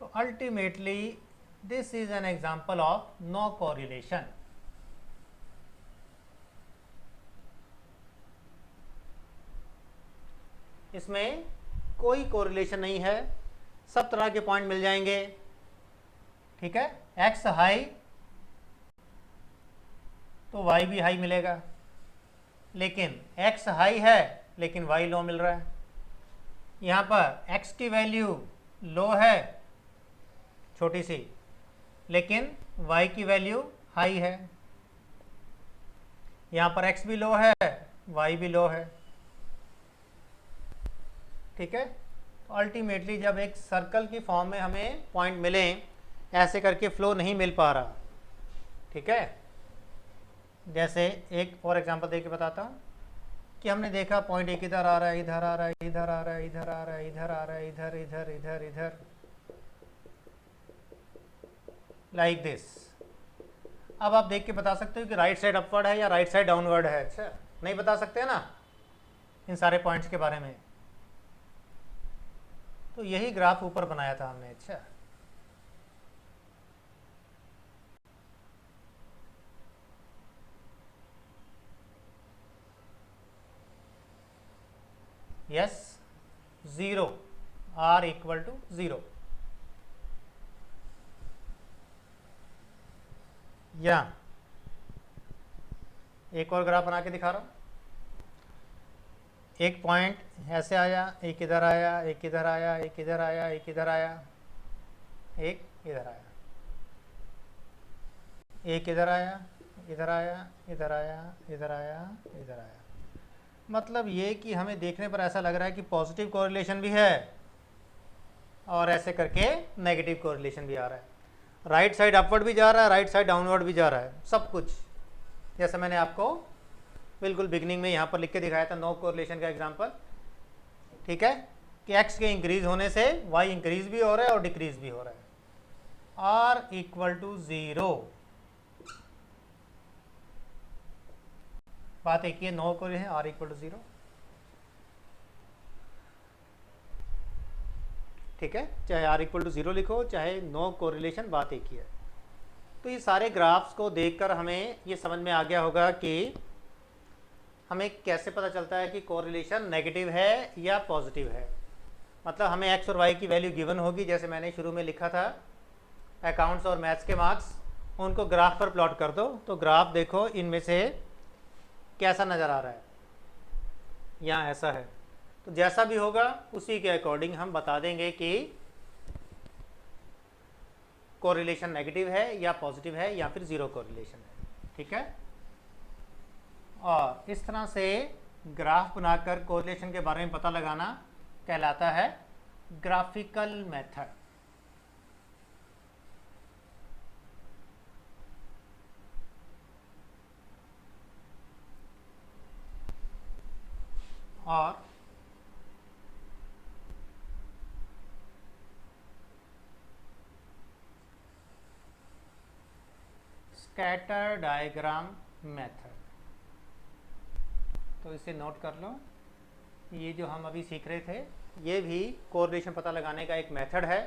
तो ultimately this is an example of no correlation. इसमें कोई कोरिलेशन नहीं है, सब तरह के पॉइंट मिल जाएंगे, ठीक है। एक्स हाई तो वाई भी हाई मिलेगा, लेकिन एक्स हाई है लेकिन वाई लो मिल रहा है। यहाँ पर एक्स की वैल्यू लो है छोटी सी, लेकिन वाई की वैल्यू हाई है। यहाँ पर एक्स भी लो है, वाई भी लो है, ठीक है। तो अल्टीमेटली जब एक सर्कल की फॉर्म में हमें पॉइंट मिले, ऐसे करके फ्लो नहीं मिल पा रहा, ठीक है। जैसे एक और एग्जांपल देके बताता हूँ कि हमने देखा पॉइंट एक इधर आ रहा है, इधर आ रहा है, इधर आ रहा है, इधर आ रहा है, इधर आ रहा है, इधर इधर इधर इधर, लाइक दिस। अब आप देख के बता सकते हो कि राइट साइड अपवर्ड है या राइट साइड डाउनवर्ड है। अच्छा, नहीं बता सकते ना इन सारे पॉइंट्स के बारे में, तो यही ग्राफ ऊपर बनाया था हमने। अच्छा, यस, 0 r इक्वल टू 0, या एक और ग्राफ बना के दिखा रहा हूँ। एक पॉइंट ऐसे आया, एक इधर आया, एक इधर आया, एक इधर आया, एक इधर आया, एक इधर आया, एक इधर आया, इधर आया, इधर आया, इधर आया, इधर आया। मतलब ये कि हमें देखने पर ऐसा लग रहा है कि पॉजिटिव कोरिलेशन भी है और ऐसे करके नेगेटिव कोरिलेशन भी आ रहा है। राइट साइड अपवर्ड भी जा रहा है, राइट साइड डाउनवर्ड भी जा रहा है, सब कुछ। जैसे मैंने आपको बिल्कुल बिगनिंग में यहाँ पर लिख के दिखाया था नो कोरिलेशन का एग्जांपल, ठीक है, कि एक्स के इंक्रीज होने से वाई इंक्रीज भी हो रहा है और डिक्रीज भी हो रहा है। आर इक्वल टू 0, बात एक ही है, no correlation, R equal to 0, ठीक है। चाहे आर इक्वल टू 0 लिखो, चाहे नो कोरिलेशन, बात एक ही है। तो ये सारे ग्राफ्स को देखकर हमें ये समझ में आ गया होगा कि हमें कैसे पता चलता है कि कोरिलेशन नेगेटिव है या पॉजिटिव है। मतलब हमें एक्स और वाई की वैल्यू गिवन होगी, जैसे मैंने शुरू में लिखा था अकाउंट्स और मैथ्स के मार्क्स, उनको ग्राफ पर प्लॉट कर दो, तो ग्राफ देखो इनमें से कैसा नज़र आ रहा है, यहाँ ऐसा है। तो जैसा भी होगा उसी के अकॉर्डिंग हम बता देंगे कि कोरिलेशन नेगेटिव है या पॉजिटिव है या फिर ज़ीरो कोरिलेशन है, ठीक है। और इस तरह से ग्राफ बनाकर कोरिलेशन के बारे में पता लगाना कहलाता है ग्राफिकल मेथड। और स्कैटर डायग्राम मेथड, तो इसे नोट कर लो। ये जो हम अभी सीख रहे थे ये भी कोरिलेशन पता लगाने का एक मेथड है।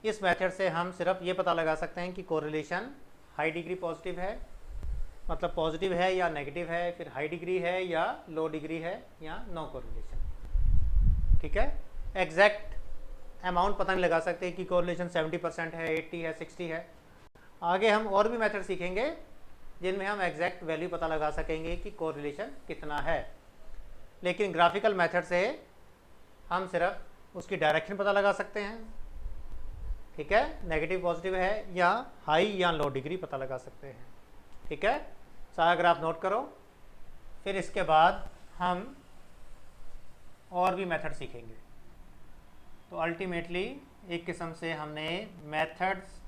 इस मेथड से हम सिर्फ ये पता लगा सकते हैं कि कोरिलेशन हाई डिग्री पॉजिटिव है, मतलब पॉजिटिव है या नेगेटिव है, फिर हाई डिग्री है या लो डिग्री है या नो कोरिलेशन, ठीक है। एग्जैक्ट अमाउंट पता नहीं लगा सकते कि कोरिलेशन 70% है, 80 है, 60 है। आगे हम और भी मेथड सीखेंगे जिनमें हम एग्जैक्ट वैल्यू पता लगा सकेंगे कि कोरिलेशन कितना है, लेकिन ग्राफिकल मेथड से हम सिर्फ उसकी डायरेक्शन पता लगा सकते हैं, ठीक है। नेगेटिव पॉजिटिव है या हाई या लो डिग्री पता लगा सकते हैं, ठीक है। सारा ग्राफ नोट करो, फिर इसके बाद हम और भी मेथड सीखेंगे। तो अल्टीमेटली एक किस्म से हमने मेथड्स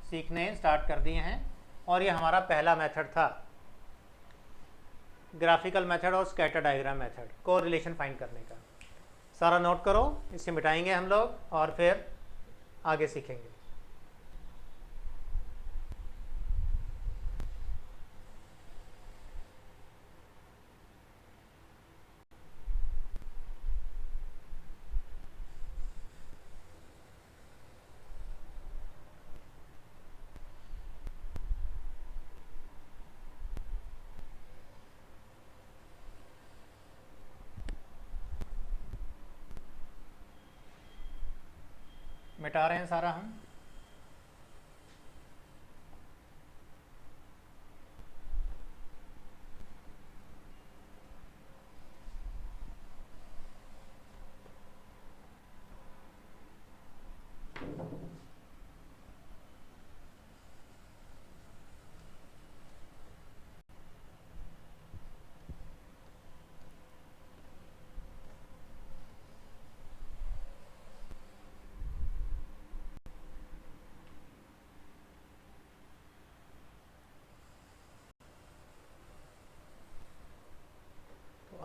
सीखने स्टार्ट कर दिए हैं, और ये हमारा पहला मेथड था, ग्राफिकल मेथड और scatter diagram method, correlation find करने का। सारा नोट करो, इसे मिटाएंगे हम लोग और फिर आगे सीखेंगे। मिटा रहे हैं सारा हम।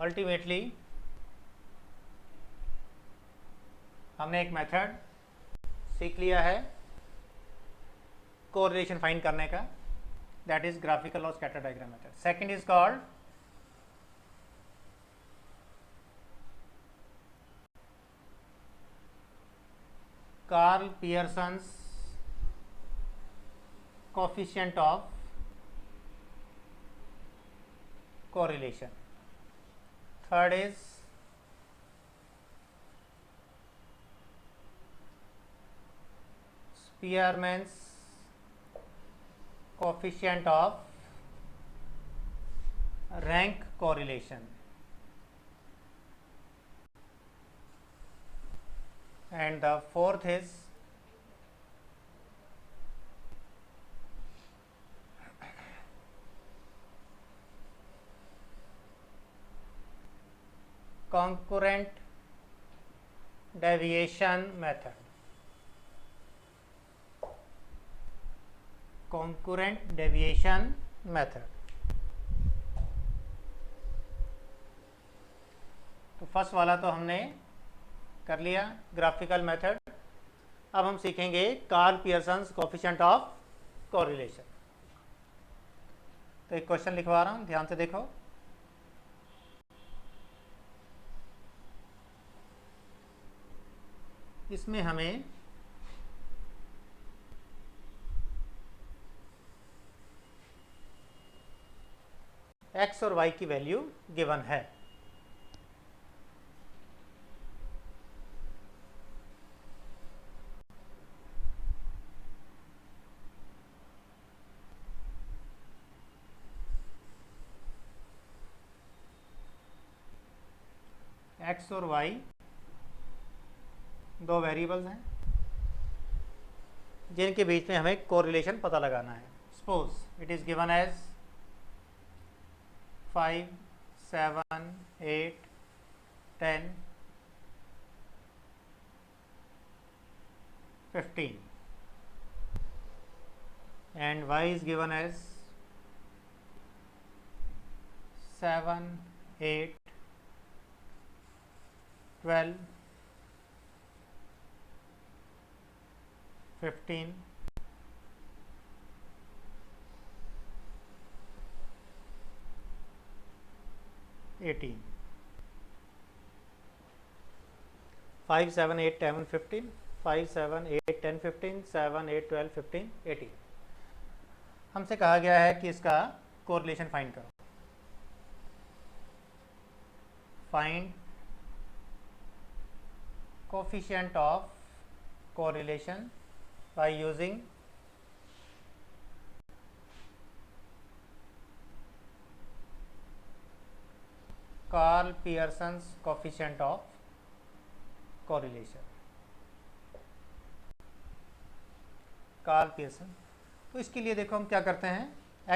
अल्टीमेटली हमने एक मेथड सीख लिया है कोरिलेशन फाइंड करने का, दैट इज ग्राफिकल और scatter diagram method. Second is called Karl Pearson's coefficient of correlation. Third is Spearman's coefficient of rank correlation. And the fourth is concurrent deviation method. Concurrent deviation method. तो first वाला तो हमने कर लिया graphical method. अब हम सीखेंगे Karl Pearson's coefficient of correlation. तो एक क्वेश्चन लिखवा रहा हूं, ध्यान से देखो. इसमें हमें x और y की वैल्यू गिवन है. x और y दो वेरिएबल्स हैं जिनके बीच में हमें कोरिलेशन पता लगाना है. Suppose it is given as 5, 7, 8, 10, 15 and y is given as 7, 8, 12, 15, 18. 5, 7, 8, 10, 15. 5, 7, 8, 10, 15. 7, 8, 12, 15, 18. हमसे कहा गया है कि इसका कोरिलेशन फाइंड करो. Find coefficient of correlation by using Karl Pearson's coefficient of correlation. Karl Pearson. तो इसके लिए देखो हम क्या करते हैं,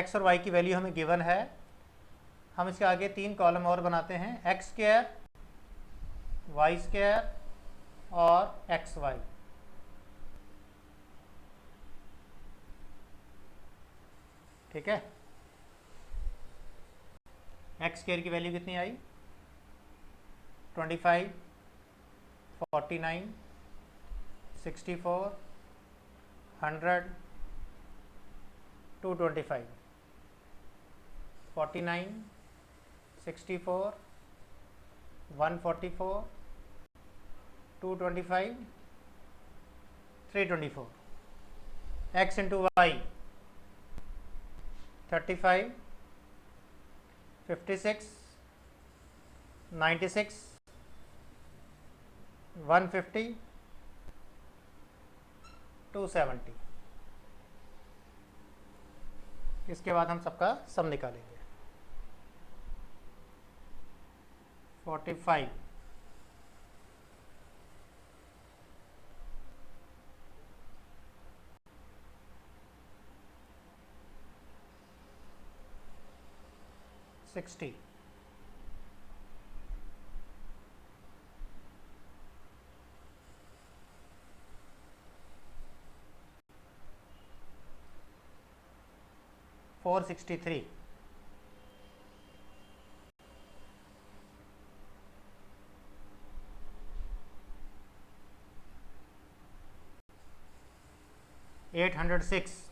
x और y की वैल्यू हमें गिवन है. हम इसके आगे 3 कॉलम और बनाते हैं, x स्क्वायर, y स्क्वायर और एक्स वाई. ठीक है. एक्स स्क्वायर की वैल्यू कितनी आई, 25, 49, 64, 100, 225. 49, 64, 144, 225, 324. x into y 35, 56, 96, 150, 270। इसके बाद हम सबका सम निकालेंगे। 45 60 463 806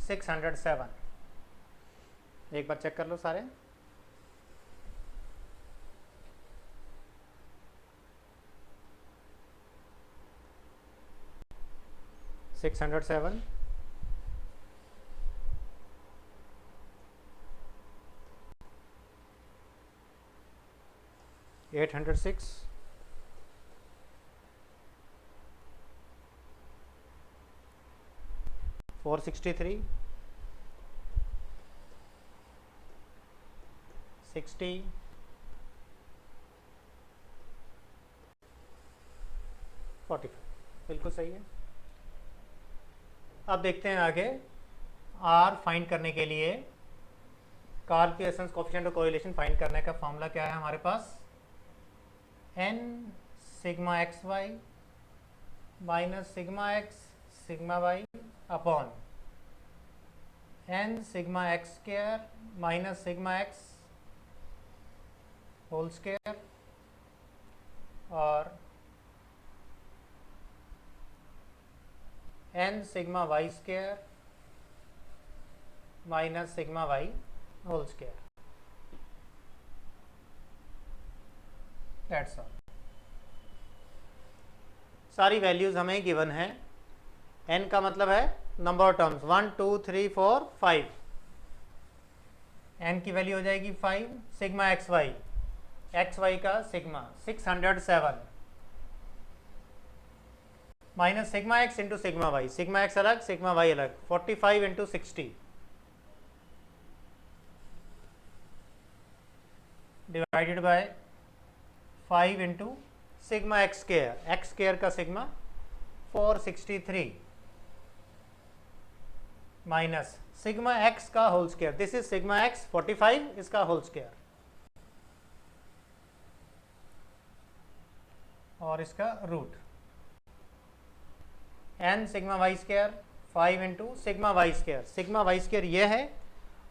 607। एक बार चेक कर लो सारे। 607 806 463 60 45। बिल्कुल सही है। अब देखते हैं आगे। आर फाइंड करने के लिए Karl Pearson coefficient of correlation find करने का फॉर्मूला क्या है हमारे पास? n sigma x y minus sigma x sigma y upon n sigma x square minus sigma x whole square और n sigma y square minus sigma y whole square. That's all. सारी values हमें given है। n का मतलब है number of terms 1 2 3 4 5। n की value हो जाएगी 5। सिग्मा एक्स वाई का sigma 607 minus sigma x into sigma y. Sigma x अलग सिग्मा वाई अलग। 45 into 60 divided by 5 into sigma x square का सिग्मा 463 माइनस सिग्मा एक्स का whole square. This is sigma x 45 इसका whole square और इसका root n sigma y square 5 into sigma y square. Sigma y square ये है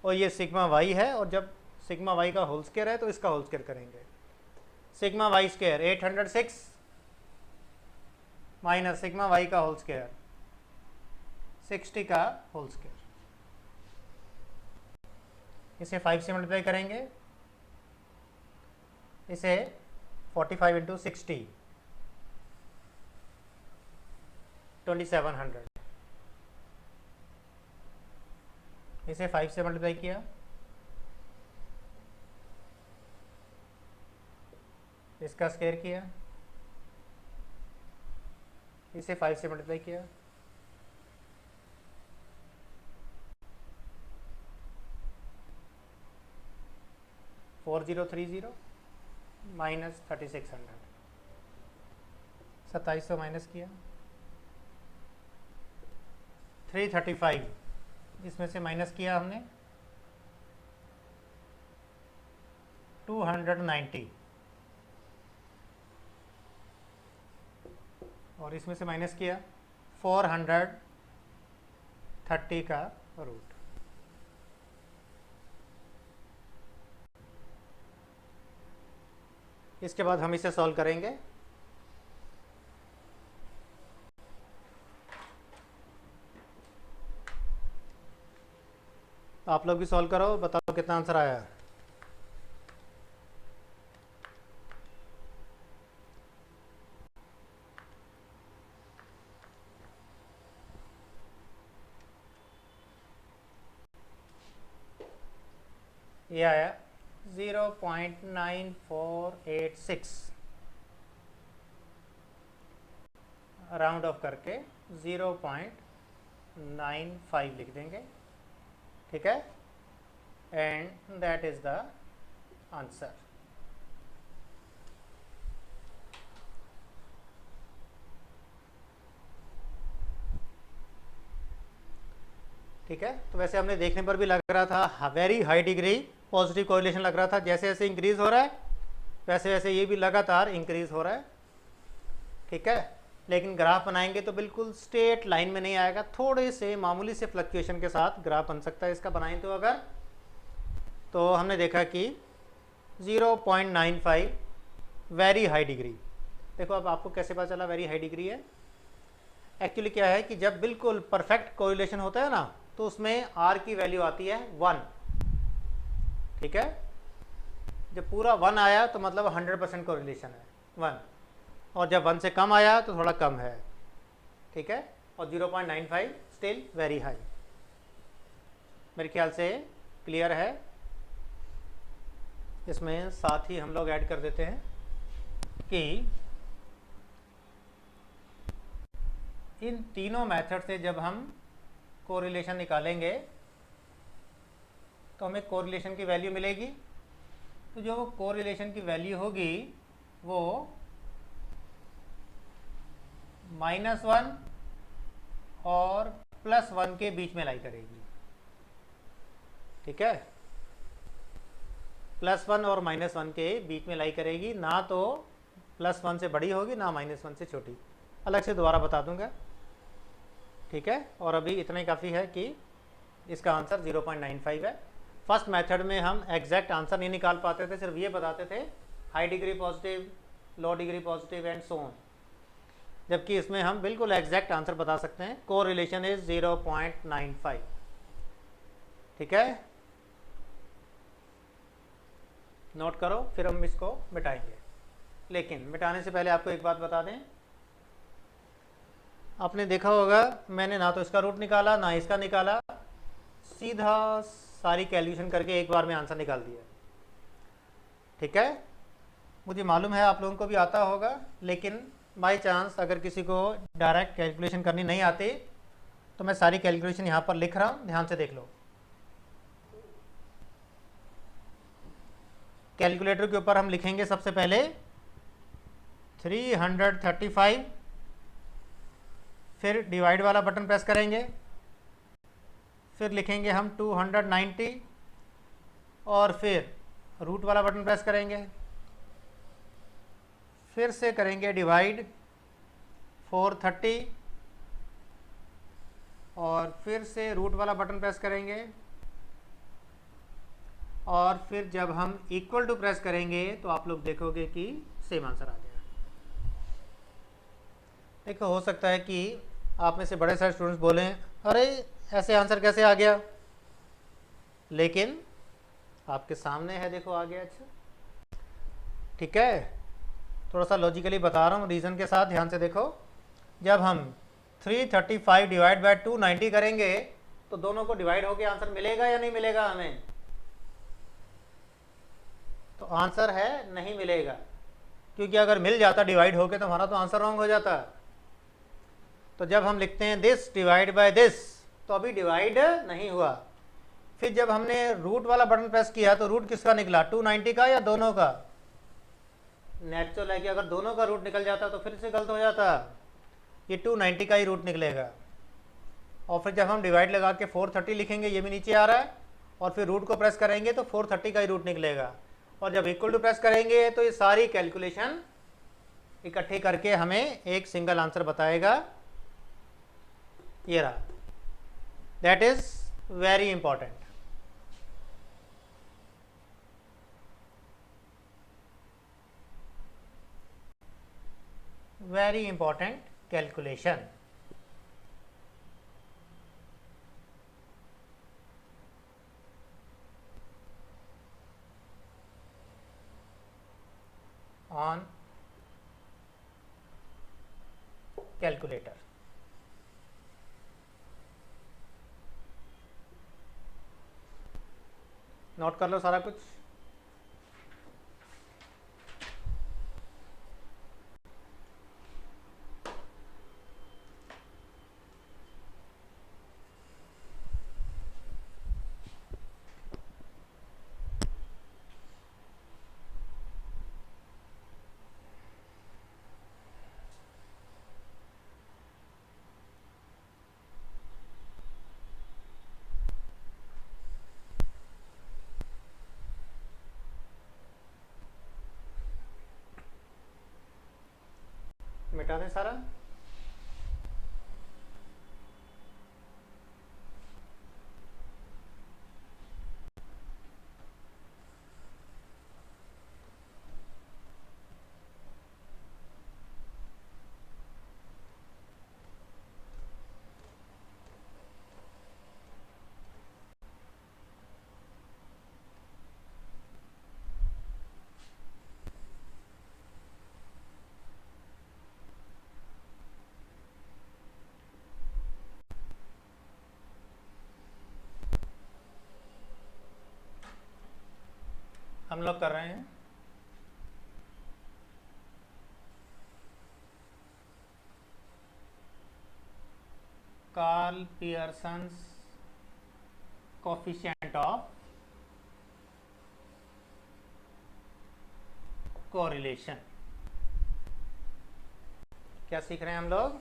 और ये sigma y है और जब सिग्मा वाई का होल स्क्वायर है तो इसका होल स्क्वायर करेंगे। Sigma y square 806 minus sigma y का होल स्क्वायर 60 का होल स्क्वायर। इसे 5 से मल्टीप्लाई करेंगे। इसे 45 इंटू 60 2700। इसे 5 से मल्टीप्लाई किया। इसका स्क्वायर किया। इसे 5 से मल्टीप्लाई किया। $4030 माइनस 3600। 2700 माइनस किया। 335 इसमें से माइनस किया हमने 290 और इसमें से माइनस किया 430 का रूट। इसके बाद हम इसे सॉल्व करेंगे। आप लोग भी सॉल्व करो, बताओ कितना आंसर आया। ये आया 0.9486, राउंड ऑफ करके 0.95 लिख देंगे, ठीक है, and that is the answer. ठीक है, तो वैसे हमने देखने पर भी लग रहा था very high degree positive correlation लग रहा था, जैसे जैसे इंक्रीज हो रहा है वैसे वैसे ये भी लगातार इंक्रीज हो रहा है, ठीक है। लेकिन ग्राफ बनाएंगे तो बिल्कुल स्ट्रेट लाइन में नहीं आएगा, थोड़े से मामूली से फ्लक्चुएशन के साथ ग्राफ बन सकता है इसका बनाएं तो अगर, तो हमने देखा कि 0.95 वेरी हाई डिग्री। देखो अब आपको कैसे पता चला वेरी हाई डिग्री है? एक्चुअली क्या है कि जब बिल्कुल परफेक्ट कोरिलेशन होता है ना तो उसमें आर की वैल्यू आती है 1, ठीक है। जब पूरा 1 आया तो मतलब 100% कोरिलेशन है 1, और जब 1 से कम आया तो थोड़ा कम है, ठीक है। और 0.95 स्टिल वेरी हाई। मेरे ख्याल से क्लियर है। इसमें साथ ही हम लोग ऐड कर देते हैं कि इन तीनों मेथड से जब हम कोरिलेशन निकालेंगे तो हमें कोरिलेशन की वैल्यू मिलेगी। तो जो कोरिलेशन की वैल्यू होगी वो -1 और +1 के बीच में लाई करेगी, ठीक है। +1 और -1 के बीच में लाई करेगी, ना तो +1 से बड़ी होगी ना -1 से छोटी। अलग से दोबारा बता दूंगा, ठीक है। और अभी इतना ही काफ़ी है कि इसका आंसर 0.95 है। फर्स्ट मेथड में हम एग्जैक्ट आंसर नहीं निकाल पाते थे, सिर्फ ये बताते थे high degree positive, low degree positive and so on, जबकि इसमें हम बिल्कुल एग्जैक्ट आंसर बता सकते हैं। कोरिलेशन इज 0.95, ठीक है। नोट करो, फिर हम इसको मिटाएंगे। लेकिन मिटाने से पहले आपको एक बात बता दें, आपने देखा होगा मैंने ना तो इसका रूट निकाला ना इसका निकाला, सीधा सारी कैलकुलेशन करके एक बार में आंसर निकाल दिया, ठीक है। मुझे मालूम है आप लोगों को भी आता होगा, लेकिन बाई चांस अगर किसी को डायरेक्ट कैलकुलेशन करनी नहीं आती तो मैं सारी कैलकुलेशन यहाँ पर लिख रहा हूँ, ध्यान से देख लो। कैलकुलेटर के ऊपर हम लिखेंगे सबसे पहले 335, फिर डिवाइड वाला बटन प्रेस करेंगे, फिर लिखेंगे हम 290 और फिर रूट वाला बटन प्रेस करेंगे, फिर से करेंगे डिवाइड 430 और फिर से रूट वाला बटन प्रेस करेंगे, और फिर जब हम इक्वल टू प्रेस करेंगे तो आप लोग देखोगे कि सेम आंसर आ गया। देखो हो सकता है कि आप में से बड़े सारे स्टूडेंट्स बोलें अरे ऐसे आंसर कैसे आ गया, लेकिन आपके सामने है, देखो आ गया। अच्छा ठीक है, थोड़ा सा लॉजिकली बता रहा हूँ रीज़न के साथ, ध्यान से देखो। जब हम 335 डिवाइड बाय 290 करेंगे तो दोनों को डिवाइड होकर आंसर मिलेगा या नहीं मिलेगा हमें? तो आंसर है नहीं मिलेगा, क्योंकि अगर मिल जाता डिवाइड होके तो हमारा तो आंसर रॉन्ग हो जाता। तो जब हम लिखते हैं दिस डिवाइड बाय दिस तो अभी डिवाइड नहीं हुआ। फिर जब हमने रूट वाला बटन प्रेस किया तो रूट किसका निकला, 290 का या दोनों का? नेचुरल है कि अगर दोनों का रूट निकल जाता तो फिर से गलत हो जाता, ये 290 का ही रूट निकलेगा। और फिर जब हम डिवाइड लगा के 430 लिखेंगे, ये भी नीचे आ रहा है, और फिर रूट को प्रेस करेंगे तो 430 का ही रूट निकलेगा। और जब इक्वल टू प्रेस करेंगे तो ये सारी कैलकुलेशन इकट्ठी करके हमें एक सिंगल आंसर बताएगा, ये रहा। That is very important. Very important calculation. On calculator. Note कर लो सारा कुछ। मिटा दें सारा। हम लोग कर रहे हैं Karl Pearson's coefficient of correlation. क्या सीख रहे हैं हम लोग?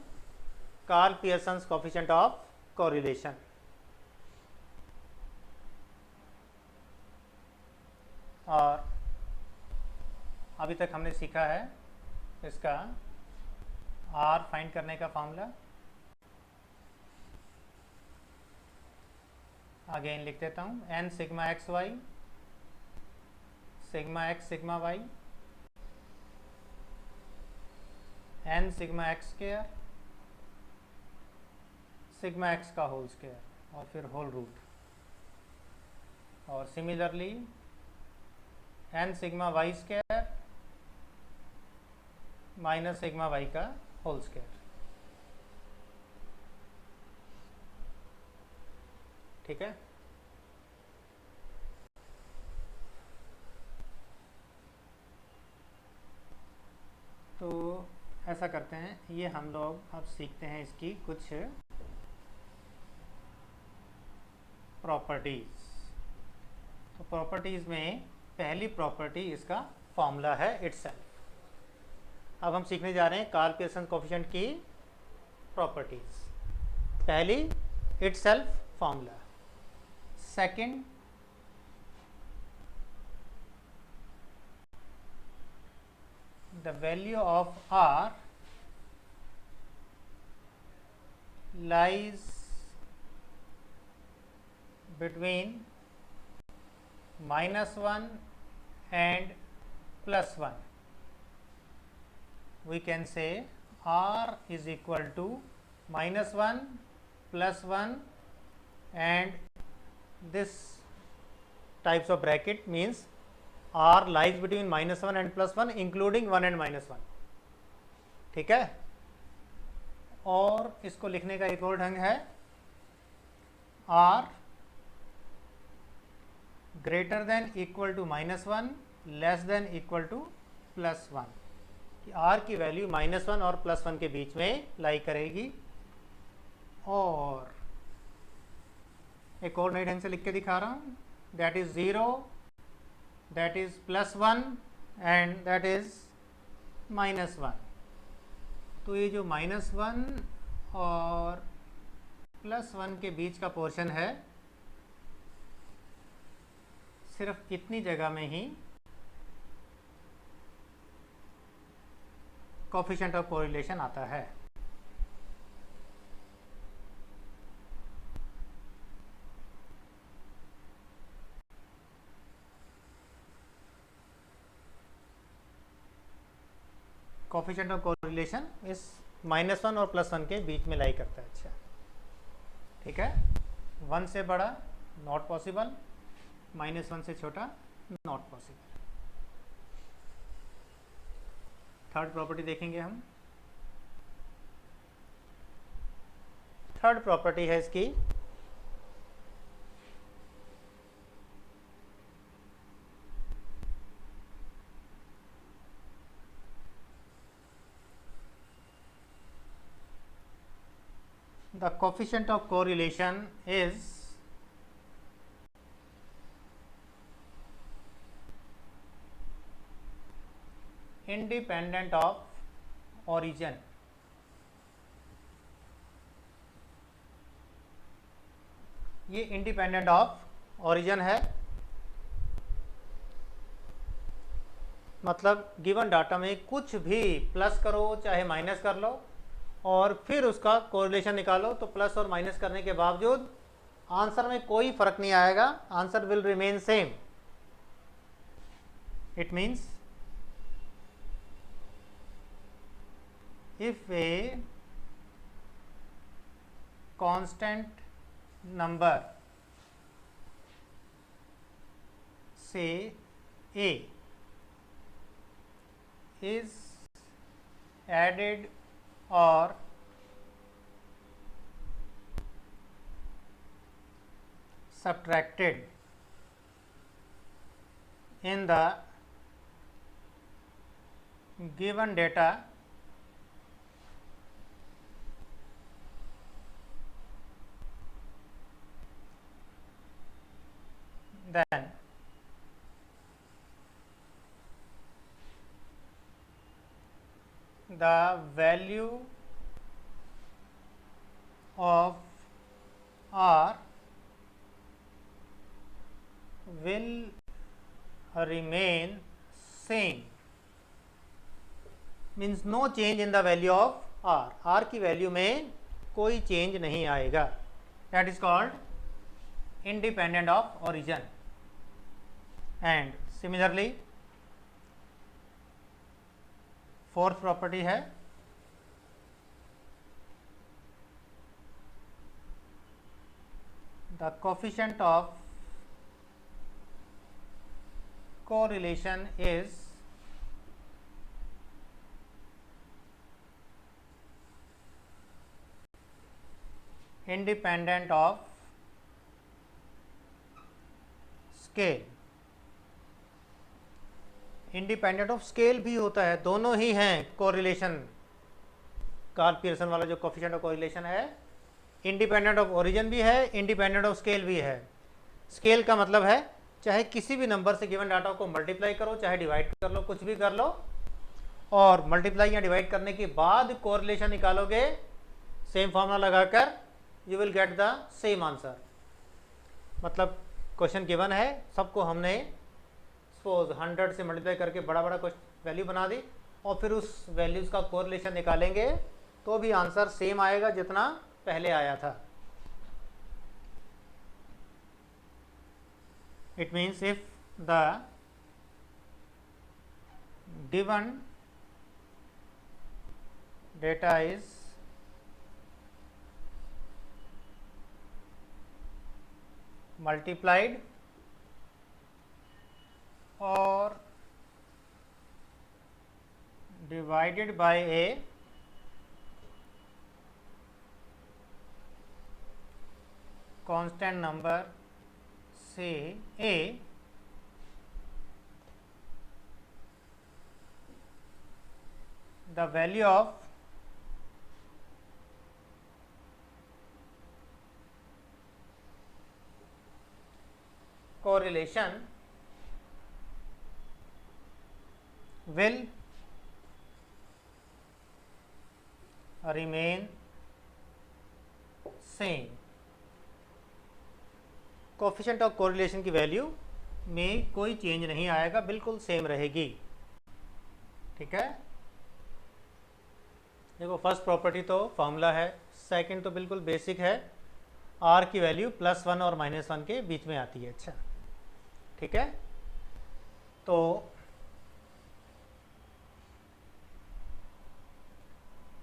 Karl Pearson's coefficient of correlation. और अभी तक हमने सीखा है इसका आर फाइंड करने का फॉर्मूला। अगेन लिख देता हूँ, n sigma x y sigma x sigma y n sigma x square sigma x का होल स्क्वायर और फिर होल रूट, और similarly n sigma y square minus sigma y का होल स्क्वायर। ठीक है। तो ऐसा करते हैं, ये हम लोग अब सीखते हैं इसकी कुछ प्रॉपर्टीज। तो प्रॉपर्टीज में पहली प्रॉपर्टी इसका फॉर्मूला है इटसेल्फ। अब हम सीखने जा रहे हैं कार्ल पियर्सन कोफिशिएंट की प्रॉपर्टीज। पहली itself formula, second the value of R lies between -1 and +1. We can say R is equal to -1 +1, and this types of bracket means R lies between -1 and +1 including 1 and -1। ठीक है। और इसको लिखने का एक और ढंग है, R greater than equal to -1 less than equal to +1, कि R की वैल्यू -1 और +1 के बीच में लाई करेगी। और एक और नए ढंग से लिख के दिखा रहा हूँ, that is 0, that is +1 and that is -1। तो ये जो -1 और +1 के बीच का पोर्शन है, सिर्फ इतनी जगह में ही कोफिशिएंट ऑफ कोरिलेशन आता है। कोफिशिएंट ऑफ कोरिलेशन इस -1 और +1 के बीच में लाई करता है। अच्छा, ठीक है। 1 से बड़ा नॉट पॉसिबल, -1 से छोटा नॉट पॉसिबल। थर्ड प्रॉपर्टी देखेंगे हम। थर्ड प्रॉपर्टी है इसकी the coefficient of correlation is independent of origin. ये इंडिपेंडेंट ऑफ ओरिजिन है, मतलब गिवन डाटा में कुछ भी प्लस करो चाहे माइनस कर लो और फिर उसका कोरिलेशन निकालो, तो प्लस और माइनस करने के बावजूद आंसर में कोई फर्क नहीं आएगा, answer will remain same. It means if a constant number, say A, is added or subtracted in the given data, then the value of R will remain same. Means no change in the value of R. R की value में कोई change नहीं आएगा. That is called independent of origin. And similarly fourth property है the coefficient of correlation is independent of scale. Independent of scale भी होता है, दोनों ही हैं कोरिलेशन. कार्ल पियर्सन वाला जो कोफिशिएंट ऑफ कोरिलेशन है, इंडिपेंडेंट ऑफ ओरिजिन भी है, इंडिपेंडेंट ऑफ स्केल भी है. स्केल का मतलब है चाहे किसी भी नंबर से गिवन डाटा को मल्टीप्लाई करो, चाहे डिवाइड कर लो, कुछ भी कर लो, और मल्टीप्लाई या डिवाइड करने के बाद कोरिलेशन निकालोगे सेम फॉर्मूला लगाकर, you will get the same answer. मतलब क्वेश्चन गिवन है, सबको हमने सपोज 100 से मल्टीप्लाई करके बड़ा बड़ा कुछ वैल्यू बना दी और फिर उस वैल्यूज़ का कोरिलेशन निकालेंगे तो भी आंसर सेम आएगा जितना पहले आया था. It means if the given data is multiplied or divided by a constant number, say a, the value of correlation will remain same. Coefficient of correlation की वैल्यू में कोई चेंज नहीं आएगा, बिल्कुल सेम रहेगी. ठीक है, देखो फर्स्ट प्रॉपर्टी तो फॉर्मूला है, सेकंड तो बिल्कुल बेसिक है, आर की वैल्यू +1 और -1 के बीच में आती है. अच्छा ठीक है, तो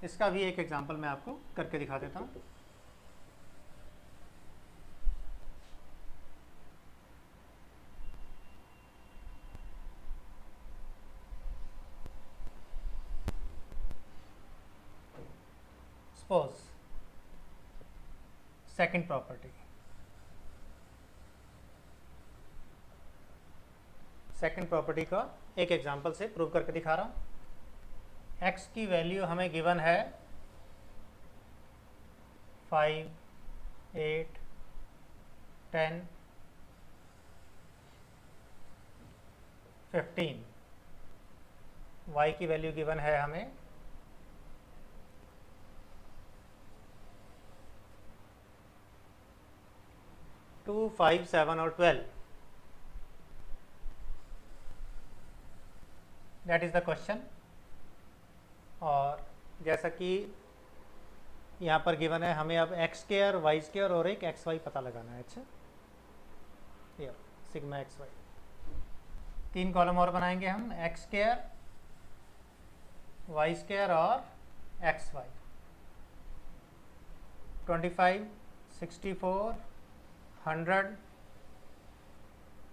इसका भी एक एग्जांपल मैं आपको करके दिखा देता हूँ. Suppose second property, second property का एक एग्जांपल से प्रूव करके दिखा रहा हूँ. x की वैल्यू हमें गिवन है 5, 8, 10, 15। y की वैल्यू गिवन है हमें 2, 5, 7 और 12। That is the question. और जैसा कि यहाँ पर गिवन है, हमें अब एक्स स्क्वायर, वाई स्क्वायर और एक एक्स वाई पता लगाना है। अच्छा, ये सिग्मा एक्स वाई। 3 कॉलम और बनाएंगे हम, एक्स स्क्वायर, वाई स्क्वायर और एक्स वाई। 25, 64, 100,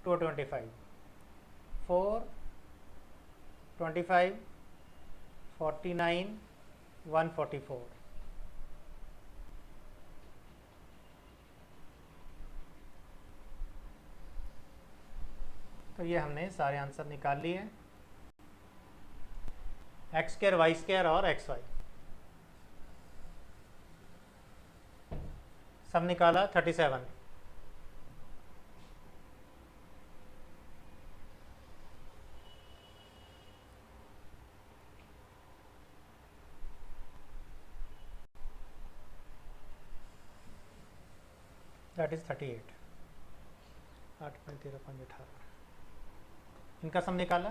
225, 4, 25, 49, 144। तो ये हमने सारे आंसर निकाल लिए, एक्स स्क्वायर, वाई स्क्वायर और एक्स वाई सब निकाला। 37। That is 38। 8, 5, 13, 5, 18। इनका सम निकाला।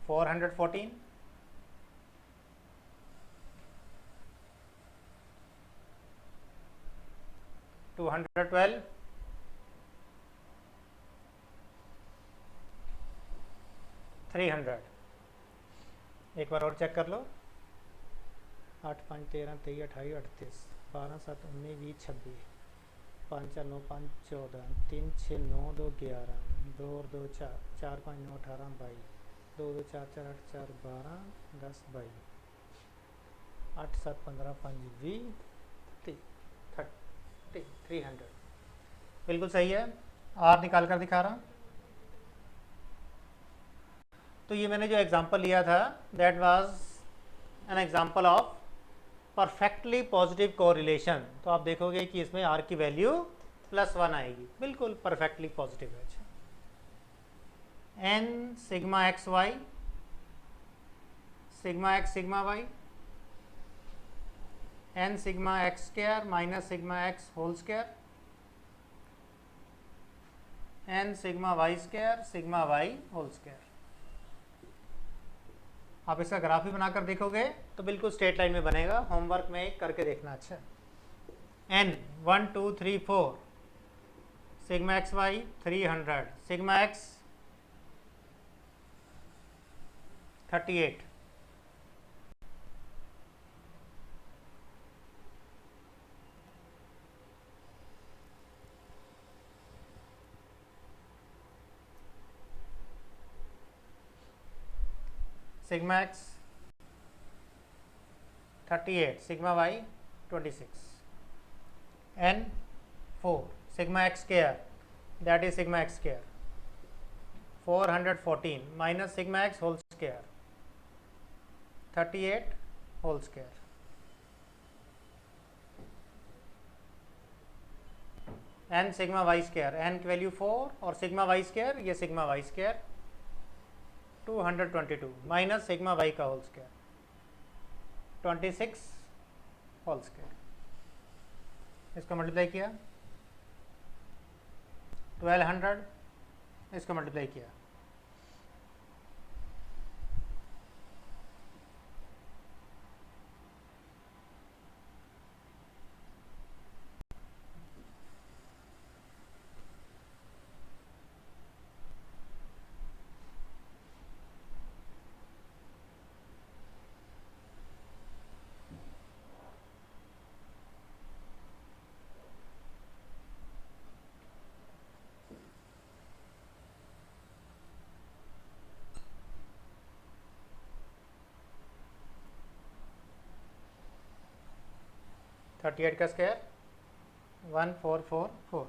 $414, 212, 300। एक बार और चेक कर लो। 8, 5, 13, 23, 28, 38, 12, 7, 19, 20, 26, 5, 4, 9, 5, 14, 3, 6, 9, 2, 11, 2 और 2, 4, 4, 5, 9, 18, 22, 2, 2, 4, 4, 8, 4, 12, 10, 22, 8, 7, 15, 5, 20, 30, 300। बिल्कुल सही है। आर निकाल कर दिखा रहा। तो ये मैंने जो एग्जांपल लिया था, that was an example of perfectly positive correlation. तो आप देखोगे कि इसमें आर की वैल्यू +1 आएगी, बिल्कुल परफेक्टली पॉजिटिव है। N sigma x y, sigma x sigma y, n sigma x square minus sigma x whole square, n sigma y square sigma y whole square. आप इसका ग्राफ भी बनाकर देखोगे तो बिल्कुल स्ट्रेट लाइन में बनेगा। होमवर्क में करके देखना। अच्छा, n 1, 2, 3, 4, sigma x y 300, sigma x 38, sigma x 38, sigma y 26, n 4, sigma x square, that is sigma x square 414 minus sigma x whole square 38 whole square, n sigma y square, n की value 4 और sigma y square, ये sigma y square 222 minus sigma y का whole square 26 whole square. इसको multiply किया 1200, इसको multiply किया $38 का square 1444।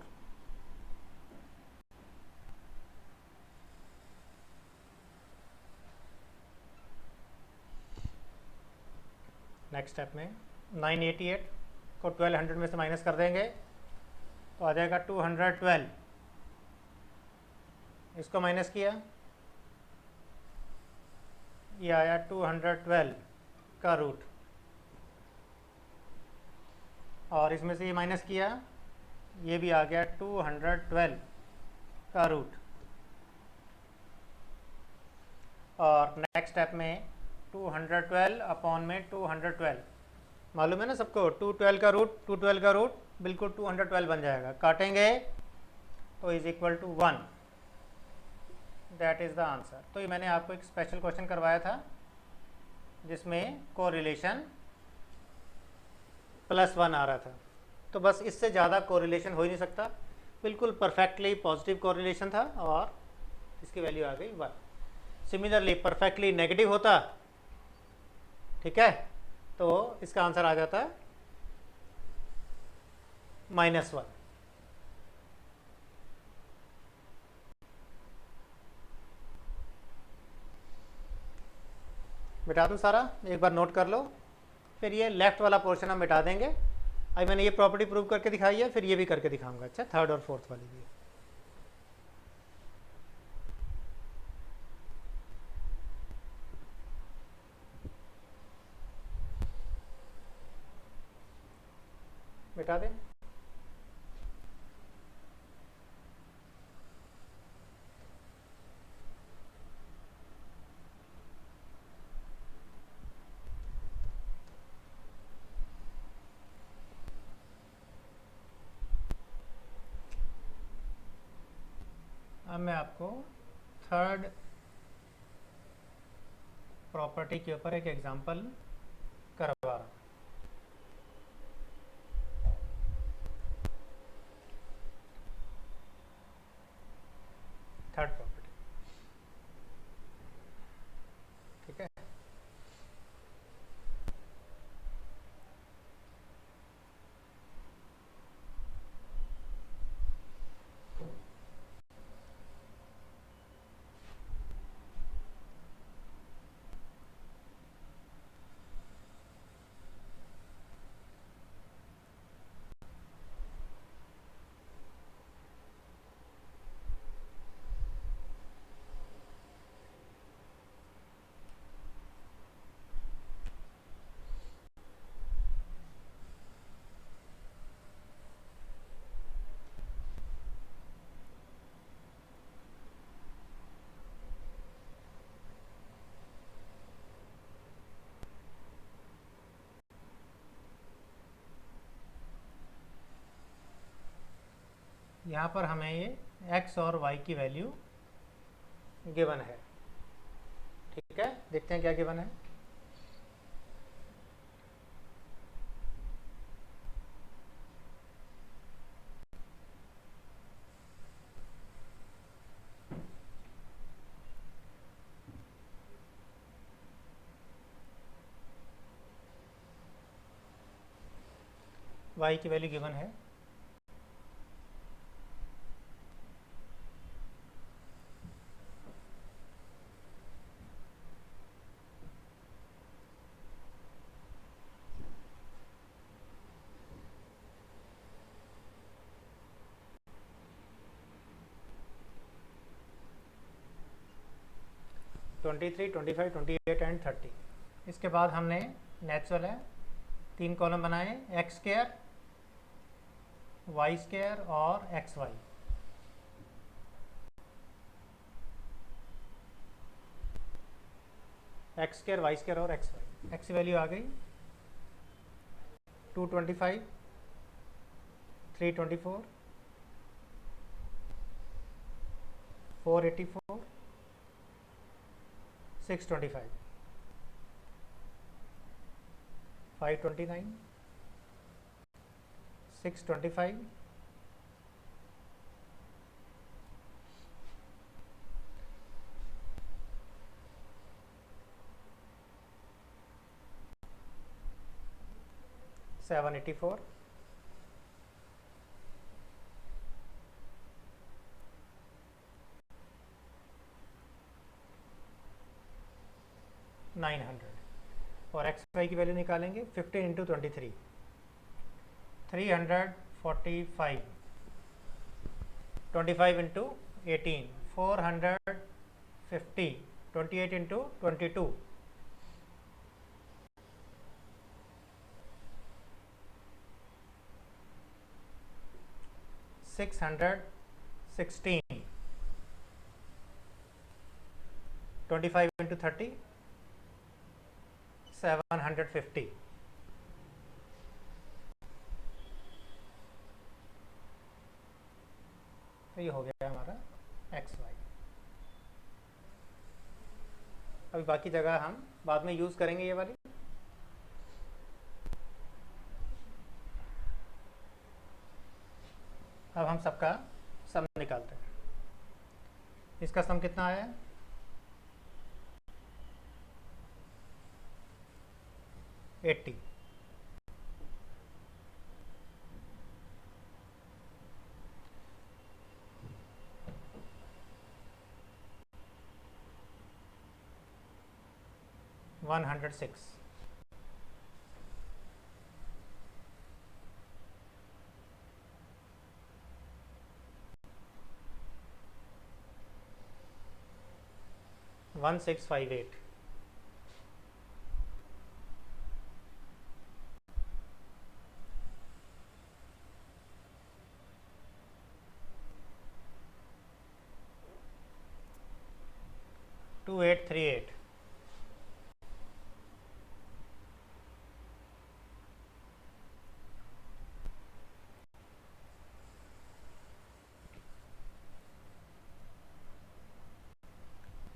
Next step में 988 को 1200 में से माइनस कर देंगे तो आ जाएगा 212। इसको माइनस किया, ये आया 212 का रूट, और इसमें से ये माइनस किया, ये भी आ गया 212 का रूट। और नेक्स्ट स्टेप में 212 अपॉन में 212, मालूम है ना सबको, 212 का रूट बिल्कुल 212 बन जाएगा, काटेंगे तो is equal to 1। That is the answer. तो ये मैंने आपको एक स्पेशल क्वेश्चन करवाया था जिसमें कोरिलेशन +1 आ रहा था, तो बस इससे ज़्यादा कोरिलेशन हो ही नहीं सकता, बिल्कुल परफेक्टली पॉजिटिव कोरिलेशन था और इसकी वैल्यू आ गई 1। सिमिलरली परफेक्टली नेगेटिव होता, ठीक है, तो इसका आंसर आ जाता -1। मिटा दूँ सारा, एक बार नोट कर लो, फिर ये लेफ्ट वाला पोर्शन हम मिटा देंगे। अभी मैंने ये प्रॉपर्टी प्रूव करके दिखाई है, फिर ये भी करके दिखाऊंगा। अच्छा, थर्ड और फोर्थ वाली भी। मिटा दें। अब मैं आपको थर्ड प्रॉपर्टी के ऊपर एक एग्जांपल करवा रहा हूँ। थर्ड प्रॉपर्टी, ठीक है। यहाँ पर हमें ये x और y की वैल्यू गिवन है, ठीक है। देखते हैं क्या गिवन है। y की वैल्यू गिवन है 23, 25, 28 एंड 30। इसके बाद हमने नेचुरल है 3 कॉलम बनाए, एक्स स्क्वायर, वाई स्क्वायर और x y. X square, y square और एक्स वाई। एक्स की वैल्यू आ गई 225, 324, 484, 625, 529, 625, 784, 900। और एक्स वाई की वैल्यू निकालेंगे 15 इंटू 23 345 25 इंटू 18 450 28 इंटू 22 616 25 इंटू 30 750 तो ये हो गया हमारा एक्स वाई। अभी बाकी जगह हम बाद में यूज़ करेंगे ये वाली। अब हम सबका सम निकालते हैं। इसका सम कितना आया? 80। वन 106 1658 2838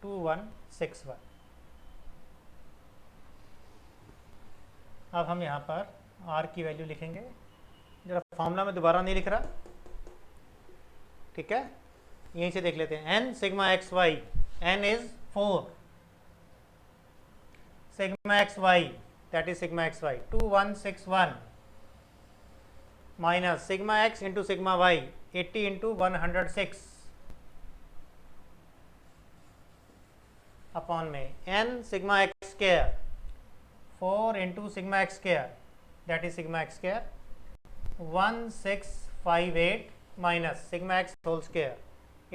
2161। अब हम यहाँ पर r की वैल्यू लिखेंगे। जरा फॉर्मूला में दोबारा नहीं लिख रहा, ठीक है, यहीं से देख लेते हैं। n sigma x y, n is 4 sigma x y, that is sigma x y 2161 minus sigma x into sigma y 80 into 106 upon में n sigma x square 4 into sigma x square that is sigma x square 1658 minus sigma x whole square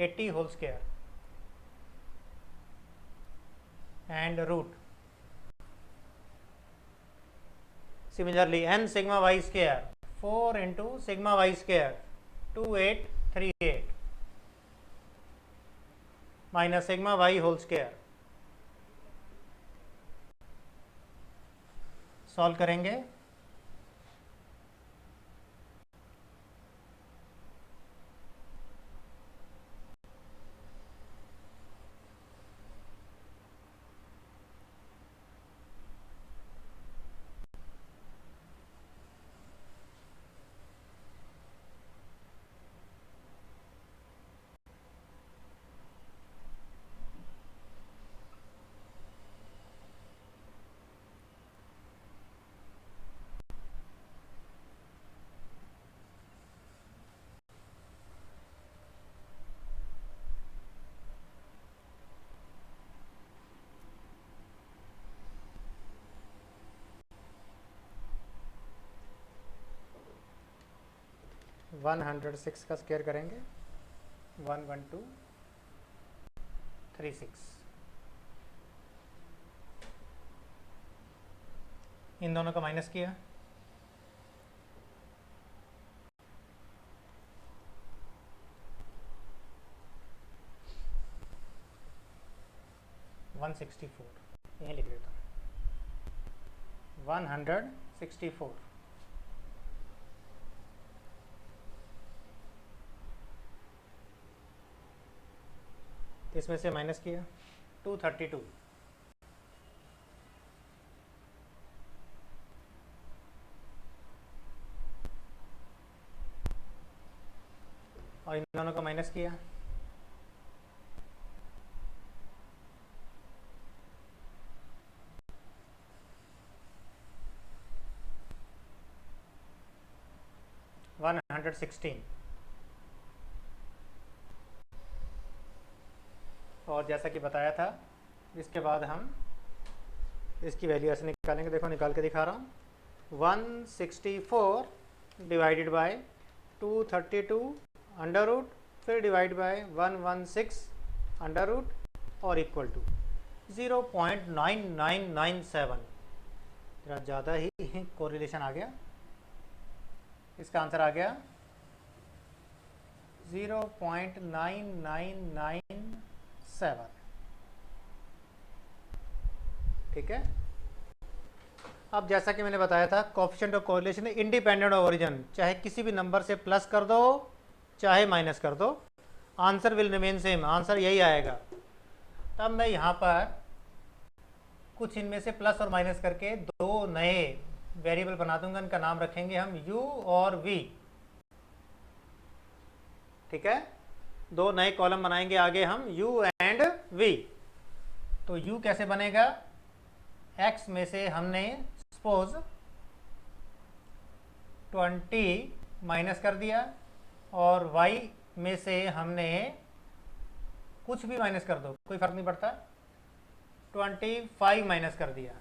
80 whole square and root. Similarly n sigma y square 4 into sigma y square 2838 minus sigma y whole square. Solve करेंगे one 106 का square करेंगे 11236। इन दोनों का minus किया 164, यहीं लिख देता हूँ 164। इसमें से माइनस किया 232 और इन दोनों का माइनस किया 116। और जैसा कि बताया था इसके बाद हम इसकी वैल्यू ऐसे निकालेंगे, देखो निकाल के दिखा रहा हूँ। 164 डिवाइडेड बाय 232 अंडर रूट, फिर डिवाइड बाय 116 अंडर रूट और इक्वल टू 0.9997। जरा ज़्यादा ही कोरिलेशन आ गया। इसका आंसर आ गया 0.9997। ठीक है। अब जैसा कि मैंने बताया था, coefficient of correlation independent of origin, चाहे किसी भी नंबर से प्लस कर दो चाहे माइनस कर दो, answer will remain same, answer यही आएगा। तब मैं यहाँ पर कुछ इनमें से प्लस और माइनस करके दो नए वेरिएबल बना दूंगा, इनका नाम रखेंगे हम u और v। ठीक है, दो नए कॉलम बनाएंगे आगे हम u एंड v। तो u कैसे बनेगा, x में से हमने सपोज 20 माइनस कर दिया और y में से हमने कुछ भी माइनस कर दो, कोई फर्क नहीं पड़ता, 25 माइनस कर दिया,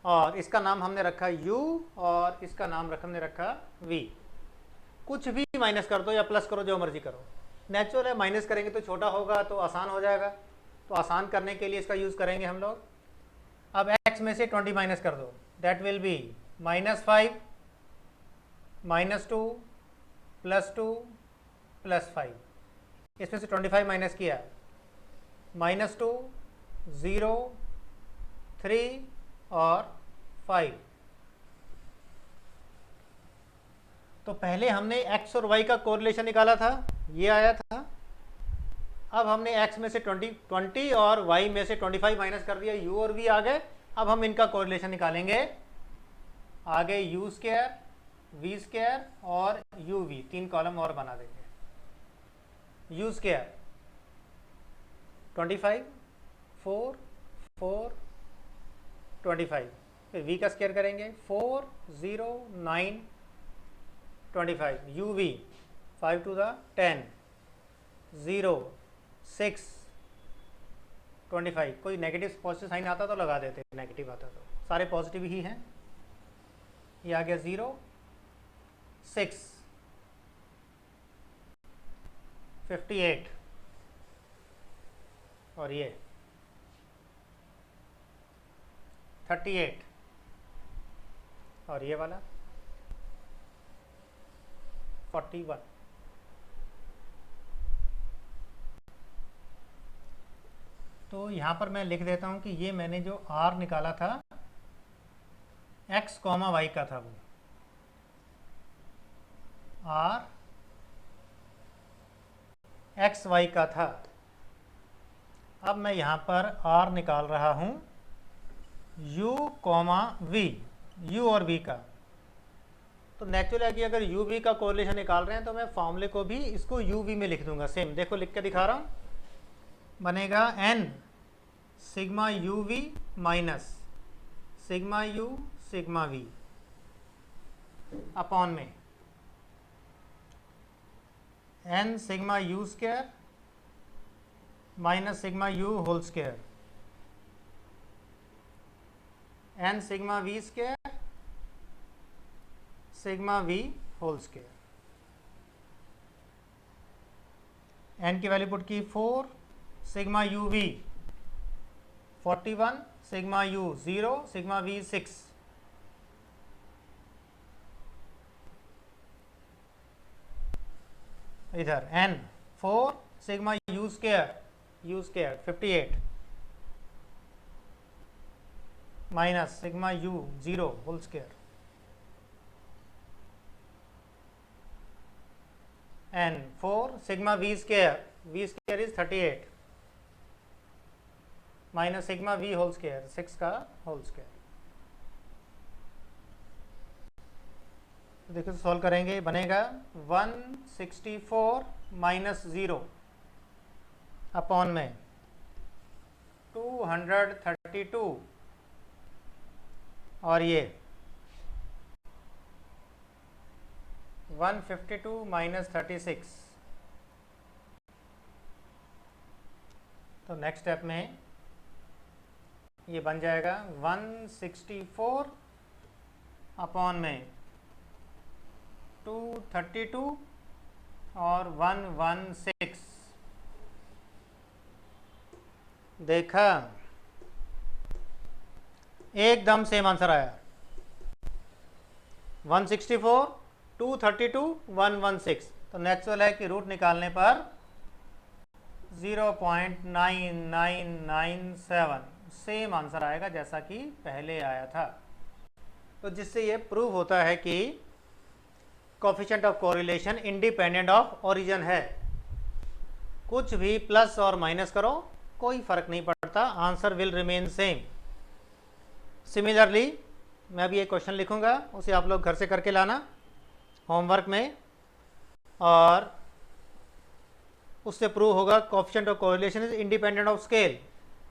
और इसका नाम हमने रखा u और इसका नाम हमने रखा v। कुछ भी माइनस कर दो या प्लस करो, जो मर्जी करो, नेचुरल है, माइनस करेंगे तो छोटा होगा तो आसान हो जाएगा, तो आसान करने के लिए इसका यूज़ करेंगे हम लोग। अब x में से 20 माइनस कर दो, दैट विल बी -5 -2 +2 +5। इसमें से 25 माइनस किया, -2 0 3 और 5। तो पहले हमने x और y का कोरिलेशन निकाला था, ये आया था। अब हमने x में से 20 और y में से 25 माइनस कर दिया, u और v आ गए। अब हम इनका कोरिलेशन निकालेंगे, आगे u स्क्वायर, v स्क्वायर और uv, तीन कॉलम और बना देंगे। u स्क्वायर 25 4 4 25, फिर v का स्क्वायर करेंगे 4 0 9 25, uv 5 to the 10 0 6 25। कोई नेगेटिव पॉजिटिव साइन आता तो लगा देते, नेगेटिव आता तो, सारे पॉजिटिव ही हैं। ये आ गया 0 6 58 और ये 38 और ये वाला 41। तो यहाँ पर मैं लिख देता हूँ कि ये मैंने जो r निकाला था x, y का था, वो r x y का था। अब मैं यहाँ पर r निकाल रहा हूँ u, v, u और v का। तो नेचुरल है कि अगर u v का कोरिलेशन निकाल रहे हैं तो मैं फॉर्मूले को भी इसको u v में लिख दूंगा, सेम। देखो लिख के दिखा रहा हूँ, बनेगा n sigma u v minus sigma u sigma v upon में n sigma u square minus sigma u whole square, n sigma v square sigma v whole square. n की वैल्यू पुट की 4, sigma u v 41, sigma u 0, sigma v 6। इधर n 4, sigma u square 58 minus sigma u 0 whole square, n 4, sigma v square is 38 minus sigma v whole square 6 का whole square. तो देखो solve करेंगे, बनेगा 164 minus 0 upon में 232 और ये 152 minus 36। तो नेक्स्ट स्टेप में ये बन जाएगा 164 अपॉन में 232 और 116। देखा, एकदम सेम आंसर आया। 164, 232, 116। तो नेचुरल है कि रूट निकालने पर 0.9997 सेम आंसर आएगा जैसा कि पहले आया था। तो जिससे ये प्रूव होता है कि coefficient of correlation independent of origin है। कुछ भी प्लस और माइनस करो कोई फर्क नहीं पड़ता, answer will remain same. Similarly मैं अभी एक क्वेश्चन लिखूंगा, उसे आप लोग घर से करके लाना होमवर्क में, और उससे प्रूव होगा coefficient of correlation is independent of scale.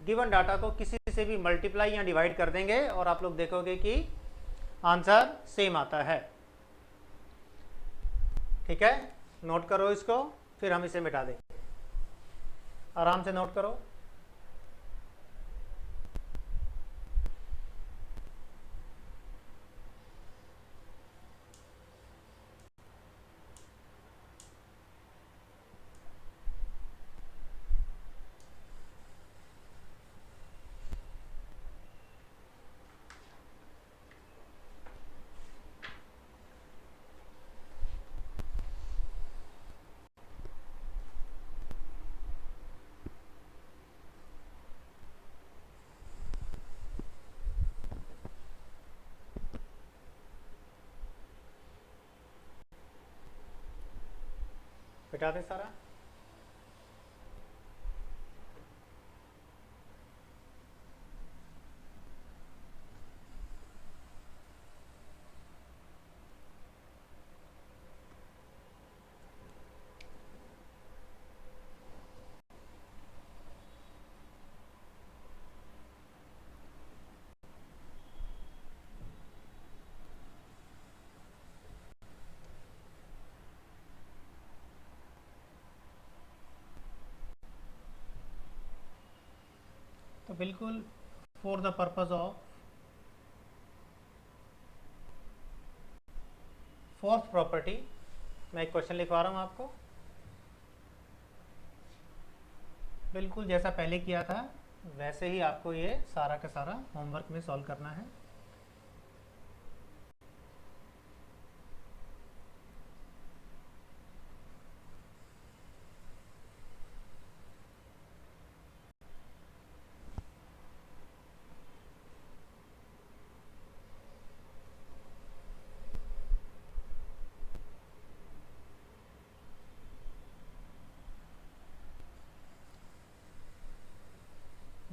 Given data को किसी से भी मल्टीप्लाई या डिवाइड कर देंगे और आप लोग देखोगे कि आंसर सेम आता है। ठीक है, नोट करो इसको, फिर हम इसे मिटा देंगे। आराम से नोट करो। मिटा दे सारा। तो बिल्कुल for the purpose of fourth property मैं एक क्वेश्चन लिखवा रहा हूँ आपको, बिल्कुल जैसा पहले किया था वैसे ही आपको ये सारा का सारा होमवर्क में सॉल्व करना है।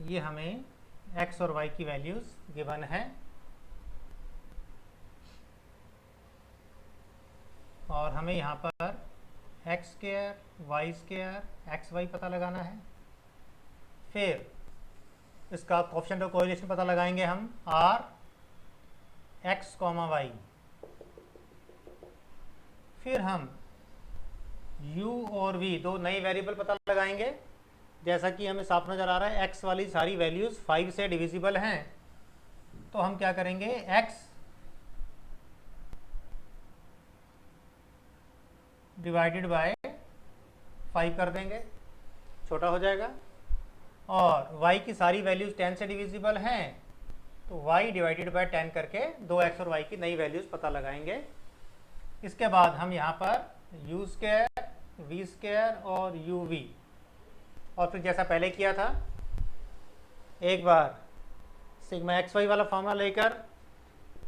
ये हमें x और y की वैल्यूज गिवन है, और हमें यहाँ पर x square, y square, x y पता लगाना है। फिर इसका कोएफिशिएंट ऑफ कोरिलेशन पता लगाएंगे हम, आर एक्स कॉमा वाई। फिर हम u और v दो नई वेरिएबल पता लगाएंगे। जैसा कि हमें साफ नज़र आ रहा है x वाली सारी वैल्यूज़ 5 से डिविजिबल हैं, तो हम क्या करेंगे, x डिवाइडेड बाय 5 कर देंगे, छोटा हो जाएगा। और y की सारी वैल्यूज़ 10 से डिविजिबल हैं, तो y डिवाइडेड बाय 10 करके 2x और y की नई वैल्यूज़ पता लगाएंगे। इसके बाद हम यहाँ पर u स्क्वायर, v स्क्वायर और uv, और फिर जैसा पहले किया था एक बार सिग्मा एक्स वाई वाला फॉर्मूला लेकर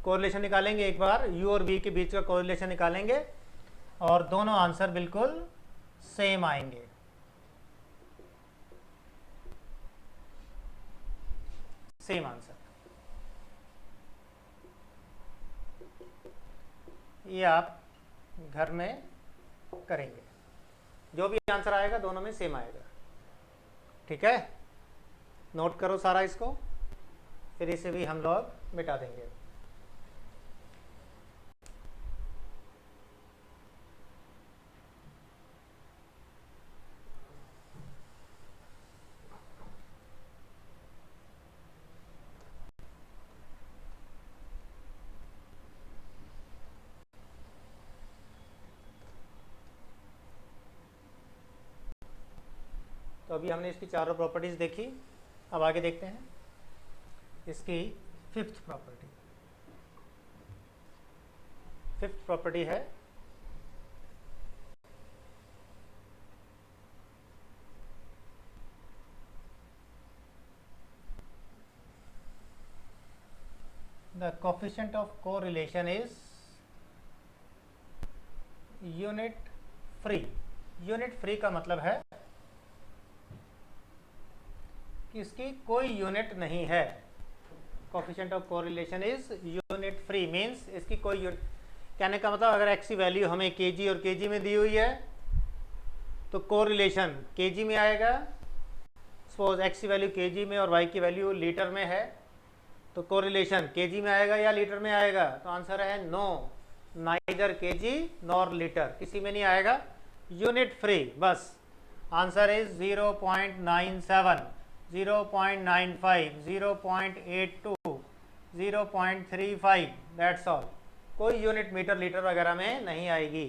कोरिलेशन निकालेंगे, एक बार u और v के बीच का कोरिलेशन निकालेंगे, और दोनों आंसर बिल्कुल सेम आएंगे। सेम आंसर, ये आप घर में करेंगे, जो भी आंसर आएगा दोनों में सेम आएगा। ठीक है, नोट करो सारा इसको, फिर इसे भी हम लोग मिटा देंगे। अभी हमने इसकी चारों प्रॉपर्टीज़ देखी, अब आगे देखते हैं इसकी फिफ्थ प्रॉपर्टी। फिफ्थ प्रॉपर्टी है the coefficient of correlation is unit free। Unit free का मतलब है कि इसकी कोई यूनिट नहीं है। Coefficient of correlation is unit free means इसकी कोई यूनिट, कहने का मतलब अगर एक्स की वैल्यू हमें केजी और केजी में दी हुई है तो कोरिलेशन केजी में आएगा। सपोज एक्स की वैल्यू केजी में और वाई की वैल्यू लीटर में है तो कोरिलेशन केजी में आएगा या लीटर में आएगा? तो आंसर है no, neither KG nor litre, किसी में नहीं आएगा। यूनिट फ्री बस। Answer is 0.97, 0.95, 0.82, 0.35, that's all. कोई यूनिट मीटर लीटर वगैरह में नहीं आएगी।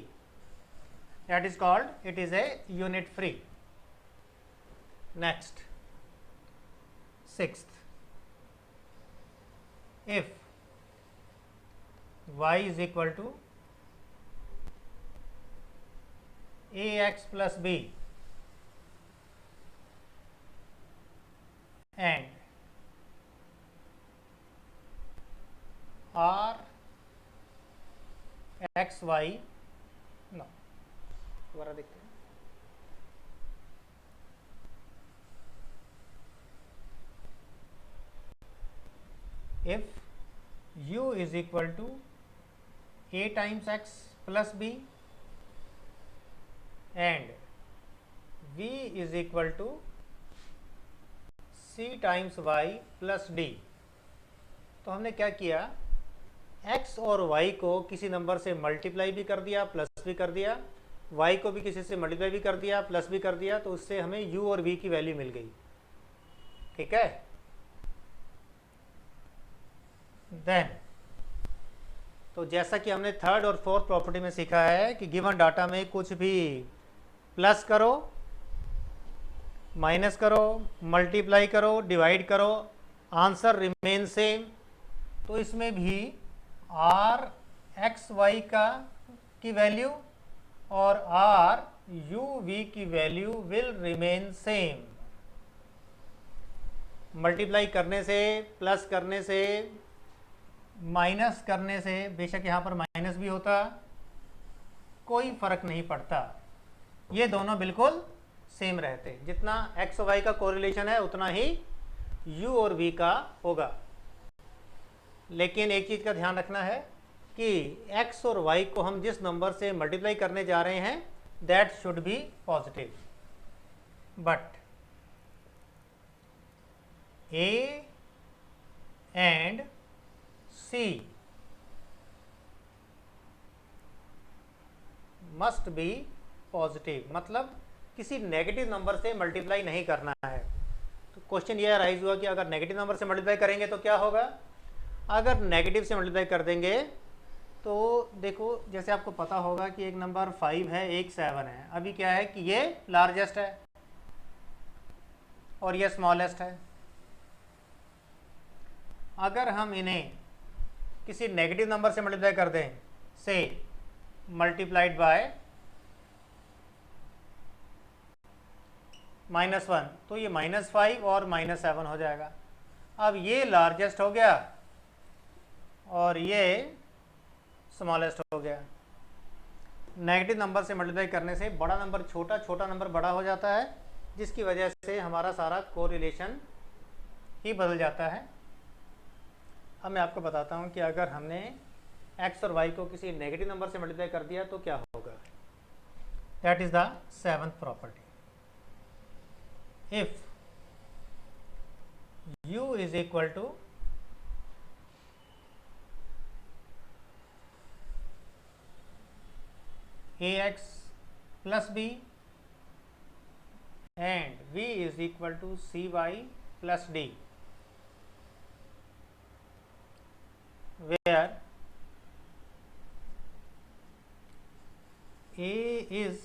That is called it is a unit free. Next, sixth, if y is equal to ax plus b and r x y, no, दोबारा देखते हैं। if u is equal to a times x plus b and v is equal to c times y plus d, तो हमने क्या किया, x और y को किसी नंबर से मल्टीप्लाई भी कर दिया, प्लस भी कर दिया, y को भी किसी से मल्टीप्लाई भी कर दिया, प्लस भी कर दिया, तो उससे हमें u और v की वैल्यू मिल गई। ठीक है। देन तो जैसा कि हमने थर्ड और फोर्थ प्रॉपर्टी में सीखा है कि गिवन डाटा में कुछ भी प्लस करो, माइनस करो, मल्टीप्लाई करो, डिवाइड करो, आंसर रिमेन सेम। तो इसमें भी आर एक्स वाई की वैल्यू और आर यू वी की value will remain same. Multiply करने से, प्लस करने से, माइनस करने से, बेशक यहाँ पर माइनस भी होता, कोई फर्क नहीं पड़ता, ये दोनों बिल्कुल सेम रहते। जितना एक्स और वाई का कोरिलेशन है उतना ही यू और वी का होगा। लेकिन एक चीज़ का ध्यान रखना है कि एक्स और वाई को हम जिस नंबर से मल्टीप्लाई करने जा रहे हैं that should be positive, but A and C must be positive, मतलब किसी नेगेटिव नंबर से मल्टीप्लाई नहीं करना है। तो क्वेश्चन ये राइज हुआ कि अगर नेगेटिव नंबर से मल्टीप्लाई करेंगे तो क्या होगा। अगर नेगेटिव से मल्टीप्लाई कर देंगे तो देखो, जैसे आपको पता होगा कि एक नंबर 5 है, एक 7 है। अभी क्या है कि ये लार्जेस्ट है और ये स्मॉलेस्ट है। अगर हम इन्हें किसी नेगेटिव नंबर से मल्टीप्लाई कर दें, से मल्टीप्लाइड बाय -1, तो ये -5 और -7 हो जाएगा। अब ये लार्जेस्ट हो गया और ये स्मॉलेस्ट हो गया। नेगेटिव नंबर से मल्टीप्लाई करने से बड़ा नंबर छोटा, छोटा नंबर बड़ा हो जाता है, जिसकी वजह से हमारा सारा कोरिलेशन ही बदल जाता है। अब मैं आपको बताता हूँ कि अगर हमने x और y को किसी नेगेटिव नंबर से मल्टीप्लाई कर दिया तो क्या होगा। That is the seventh property. If u is equal to ax plus b and v is equal to cy plus d, where A is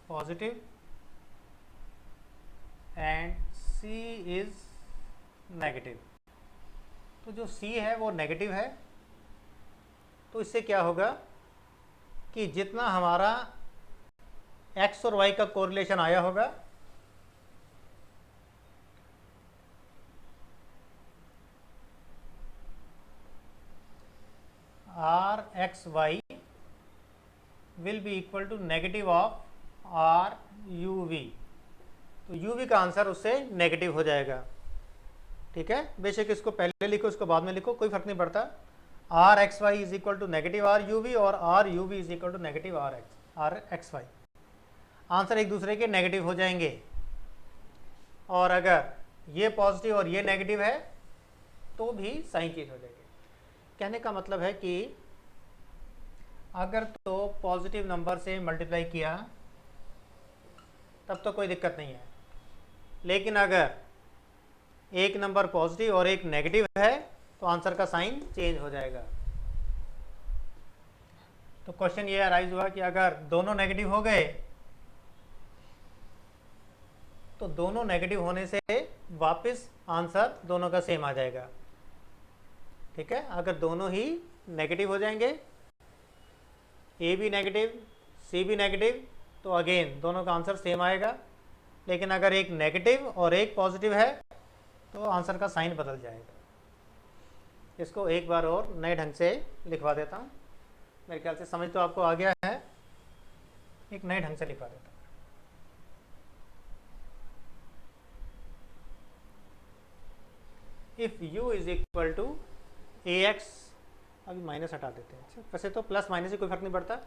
positive and C is negative. तो जो C है वो negative है, तो इससे क्या होगा कि जितना हमारा x और y का कोरिलेशन आया होगा r x Y will be equal to negative of r you v. तो यू वी का आंसर उससे नेगेटिव हो जाएगा। ठीक है, बेशक इसको पहले लिखो इसको बाद में लिखो, कोई फर्क नहीं पड़ता। R x Y is equal to negative R you V और R you V is equal to negative R x Y. Answer एक दूसरे के नेगेटिव हो जाएंगे, और अगर ये पॉजिटिव और ये नेगेटिव है तो भी साइन चेंज हो जाएगी। कहने का मतलब है कि अगर तो पॉजिटिव नंबर से मल्टीप्लाई किया तब तो कोई दिक्कत नहीं है, लेकिन अगर एक नंबर पॉजिटिव और एक नेगेटिव है तो आंसर का साइन चेंज हो जाएगा। तो क्वेश्चन ये अराइज हुआ कि अगर दोनों नेगेटिव हो गए तो दोनों नेगेटिव होने से वापस आंसर दोनों का सेम आ जाएगा। ठीक है, अगर दोनों ही नेगेटिव हो जाएंगे, ए भी नेगेटिव सी भी नेगेटिव, तो अगेन दोनों का आंसर सेम आएगा। लेकिन अगर एक नेगेटिव और एक पॉजिटिव है तो आंसर का साइन बदल जाएगा। इसको एक बार और नए ढंग से लिखवा देता हूँ, मेरे ख्याल से समझ तो आपको आ गया है, एक नए ढंग से लिखवा देता हूँ। If u is equal to a x, अभी माइनस हटा देते हैं। अच्छा, वैसे तो प्लस माइनस से कोई फर्क नहीं पड़ता,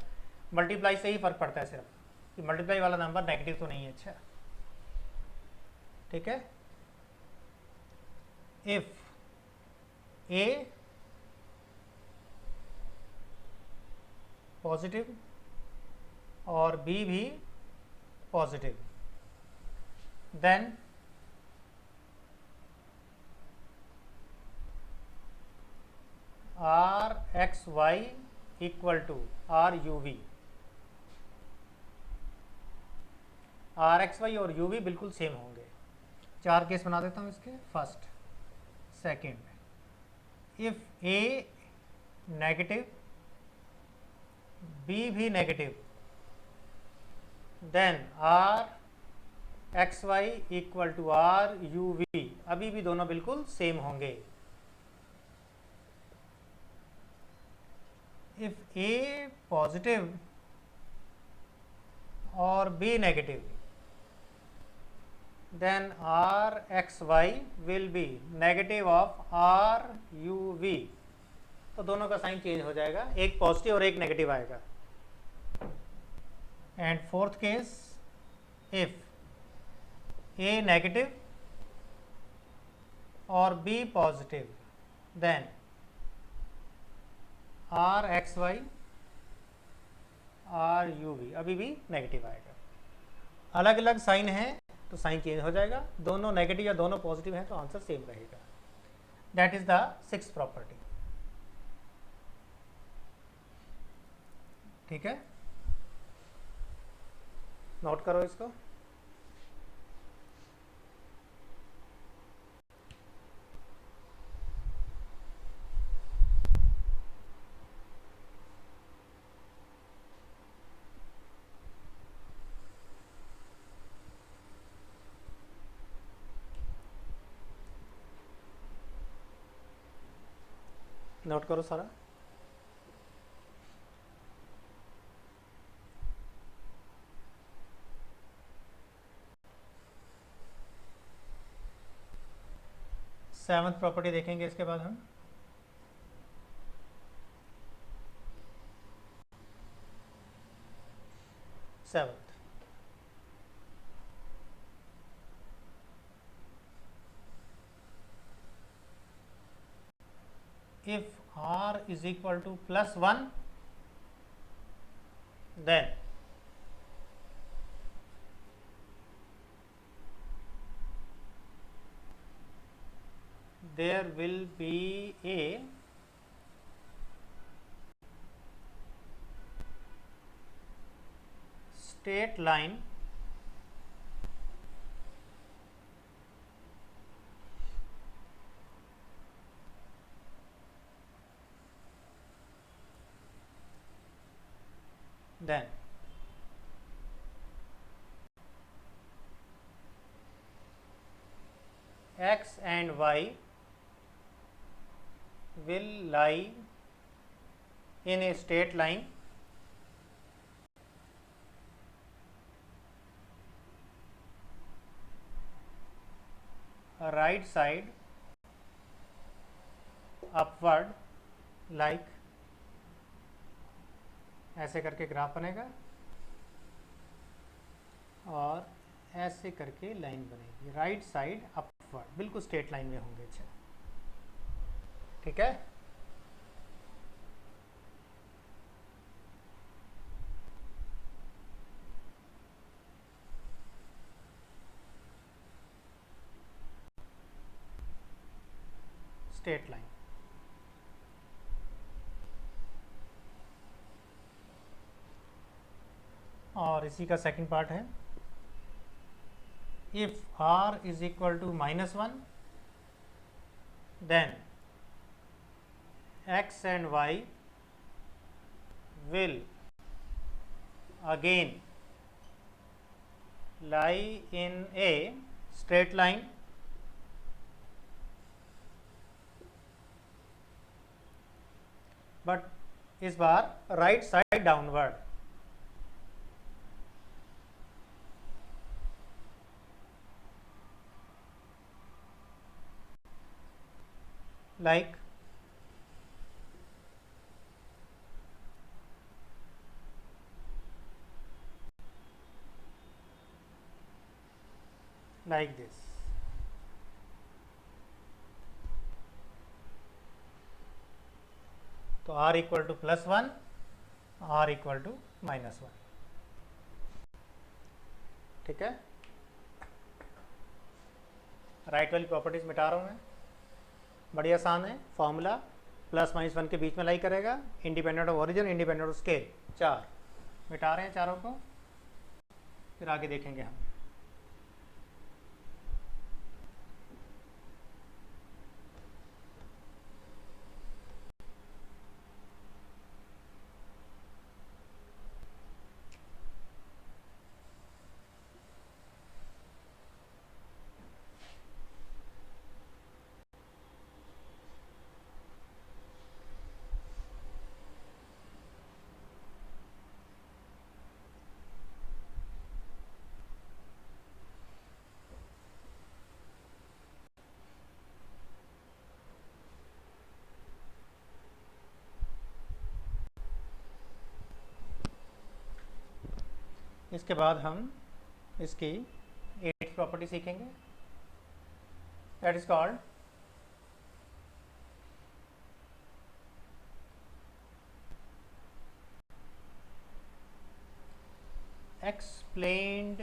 मल्टीप्लाई से ही फर्क पड़ता है सिर्फ कि मल्टीप्लाई वाला नंबर नेगेटिव तो नहीं है। अच्छा, ठीक है, इफ ए पॉजिटिव और बी भी positive, then R x Y equal to R you V. R x Y और यू वी बिल्कुल सेम होंगे। चार केस बना देता हूँ इसके। First, second, if A negative B भी negative, then R x Y equal to R you V, अभी भी दोनों बिल्कुल सेम होंगे। इफ ए पॉजिटिव और B negative, then R x Y will B negative of r you v. तो दोनों का साइन चेंज हो जाएगा, एक पॉजिटिव और एक नेगेटिव आएगा। And fourth case, if A negative और B positive, then R x Y R you V, अभी भी नेगेटिव आएगा। अलग अलग साइन है तो साइन चेंज हो जाएगा, दोनों नेगेटिव या दोनों पॉजिटिव हैं तो आंसर सेम रहेगा। That is the sixth property. ठीक है, नोट करो इसको। नोट करो सारा। सेवंथ प्रॉपर्टी देखेंगे इसके बाद हम। Seventh, if r is equal to plus 1, then there will be a straight line then x and y will lie in a straight line right side upward like, ऐसे करके graph बनेगा और ऐसे करके लाइन बनेगी राइट साइड अपवर्ड, बिल्कुल straight line में होंगे। अच्छा ठीक है। Straight line. और इसी का सेकंड पार्ट है, if r is equal to -1 then x and y will again lie in a straight line but इस बार right side downward, like this। तो r equal to +1, r equal to -1। ठीक है। Right वाली properties मिटा रहा हूँ मैं, बड़ी आसान है। फॉर्मूला +-1 के बीच में लाई करेगा, independent of origin, independent of scale, 4 मिटा रहे हैं चारों को, फिर आगे देखेंगे हम। इसके बाद हम इसकी 8th प्रॉपर्टी सीखेंगे, that is called explained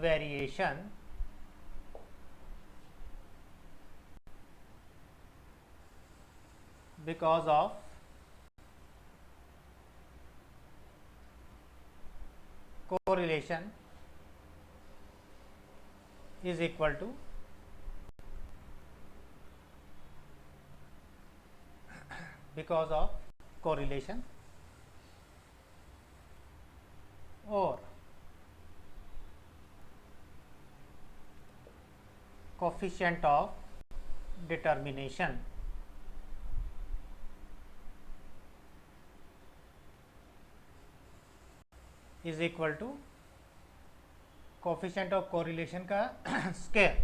variation because of correlation is equal to because of correlation or coefficient of determination is equal to coefficient of correlation का स्क्वायर।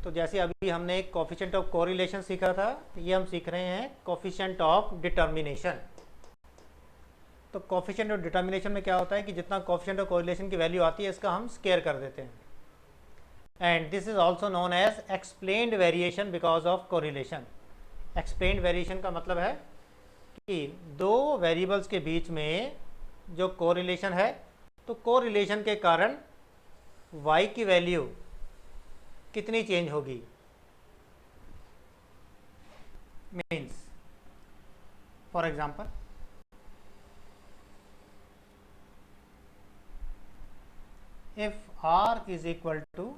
तो जैसे अभी हमने एक कोफिशिएंट ऑफ कोरिलेशन सीखा था, ये हम सीख रहे हैं कोफिशिएंट ऑफ डिटर्मिनेशन। तो कोफिशिएंट ऑफ डिटर्मिनेशन में क्या होता है कि जितना कोफिशिएंट ऑफ कोरिलेशन की वैल्यू आती है इसका हम स्क्वायर कर देते हैं, and this is also known as explained variation because of correlation. Explained variation का मतलब है कि दो वेरिएबल्स के बीच में जो कोरिलेशन है, तो कोरिलेशन के कारण y की वैल्यू कितनी चेंज होगी। Means for example if r is equal to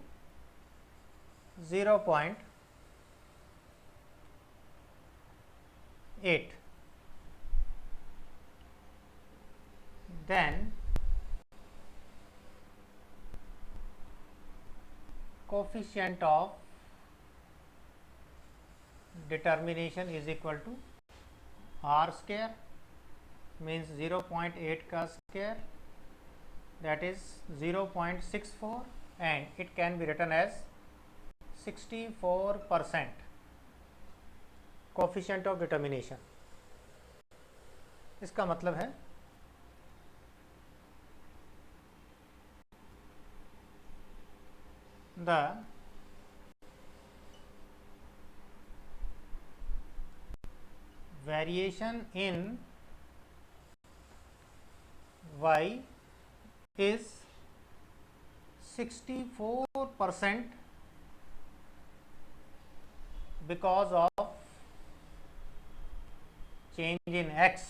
0.8 then coefficient of determination is equal to r square, means 0.8 का square, that is 0.64, and it can be written as 64% coefficient of determination. इसका मतलब है the variation in y is 64% because of change in x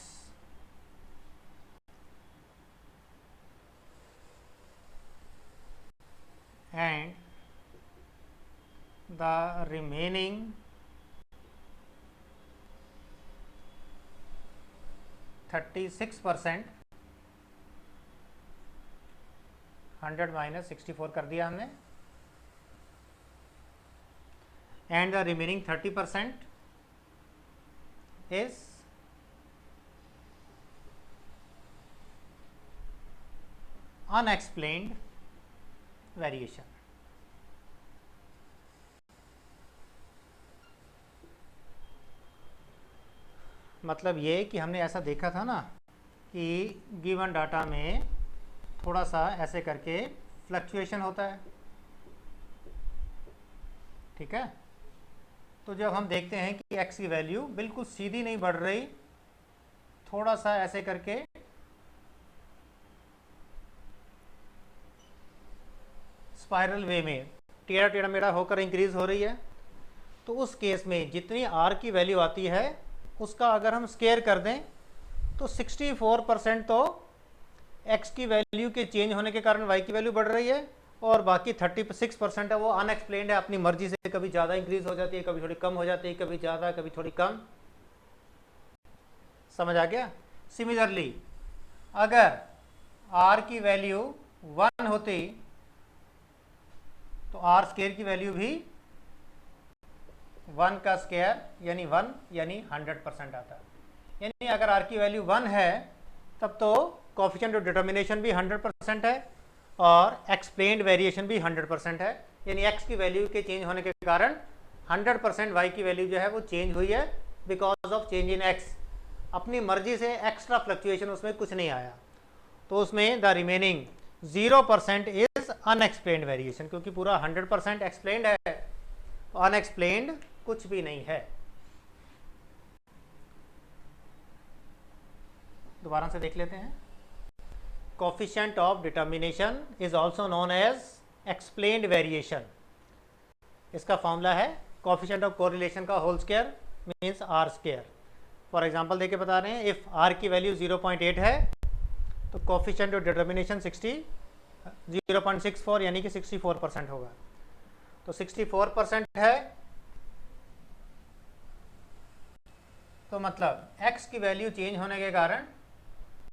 and the remaining 36%, 100 minus 64 कर दिया हमने, and the remaining 30% is unexplained variation. मतलब ये कि हमने ऐसा देखा था ना कि गिवन डाटा में थोड़ा सा ऐसे करके फ्लक्चुएशन होता है, ठीक है। तो जब हम देखते हैं कि x की वैल्यू बिल्कुल सीधी नहीं बढ़ रही, थोड़ा सा ऐसे करके स्पाइरल वे में टेढ़ा टेढ़ा मेढ़ा होकर इंक्रीज हो रही है, तो उस केस में जितनी r की वैल्यू आती है उसका अगर हम स्केयर कर दें तो 64% तो x की वैल्यू के चेंज होने के कारण y की वैल्यू बढ़ रही है, और बाकी 36% है वो अनएक्सप्लेन्ड है, अपनी मर्जी से कभी ज़्यादा इंक्रीज हो जाती है, कभी थोड़ी कम हो जाती है, कभी ज़्यादा कभी थोड़ी कम। समझ आ गया। सिमिलरली अगर r की वैल्यू 1 होती तो r स्केयर की वैल्यू भी 1 का स्केयर यानी 1 यानी 100% आता है। यानी अगर r की वैल्यू 1 है तब तो कोएफिशिएंट ऑफ डिटर्मिनेशन भी 100% है और एक्सप्लेन्ड वेरिएशन भी 100% है, यानी x की वैल्यू के चेंज होने के कारण 100% y की वैल्यू जो है वो चेंज हुई है because of change in x। अपनी मर्जी से एक्स्ट्रा फ्लक्चुएशन उसमें कुछ नहीं आया, तो उसमें the remaining 0% is unexplained variation, क्योंकि पूरा 100% एक्सप्लेन्ड है, अनएक्सप्लेन्ड कुछ भी नहीं है। दोबारा से देख लेते हैं। Coefficient of determination is also known as explained variation. इसका फॉर्मूला है कोएफिशिएंट ऑफ कोरिलेशन का whole square means r square. For example देके बता रहे हैं, इफ आर की वैल्यू 0.8 है तो कोएफिशिएंट ऑफ डिटर्मिनेशन 0.64 यानी कि 64% होगा। तो 64% है तो मतलब x की वैल्यू चेंज होने के कारण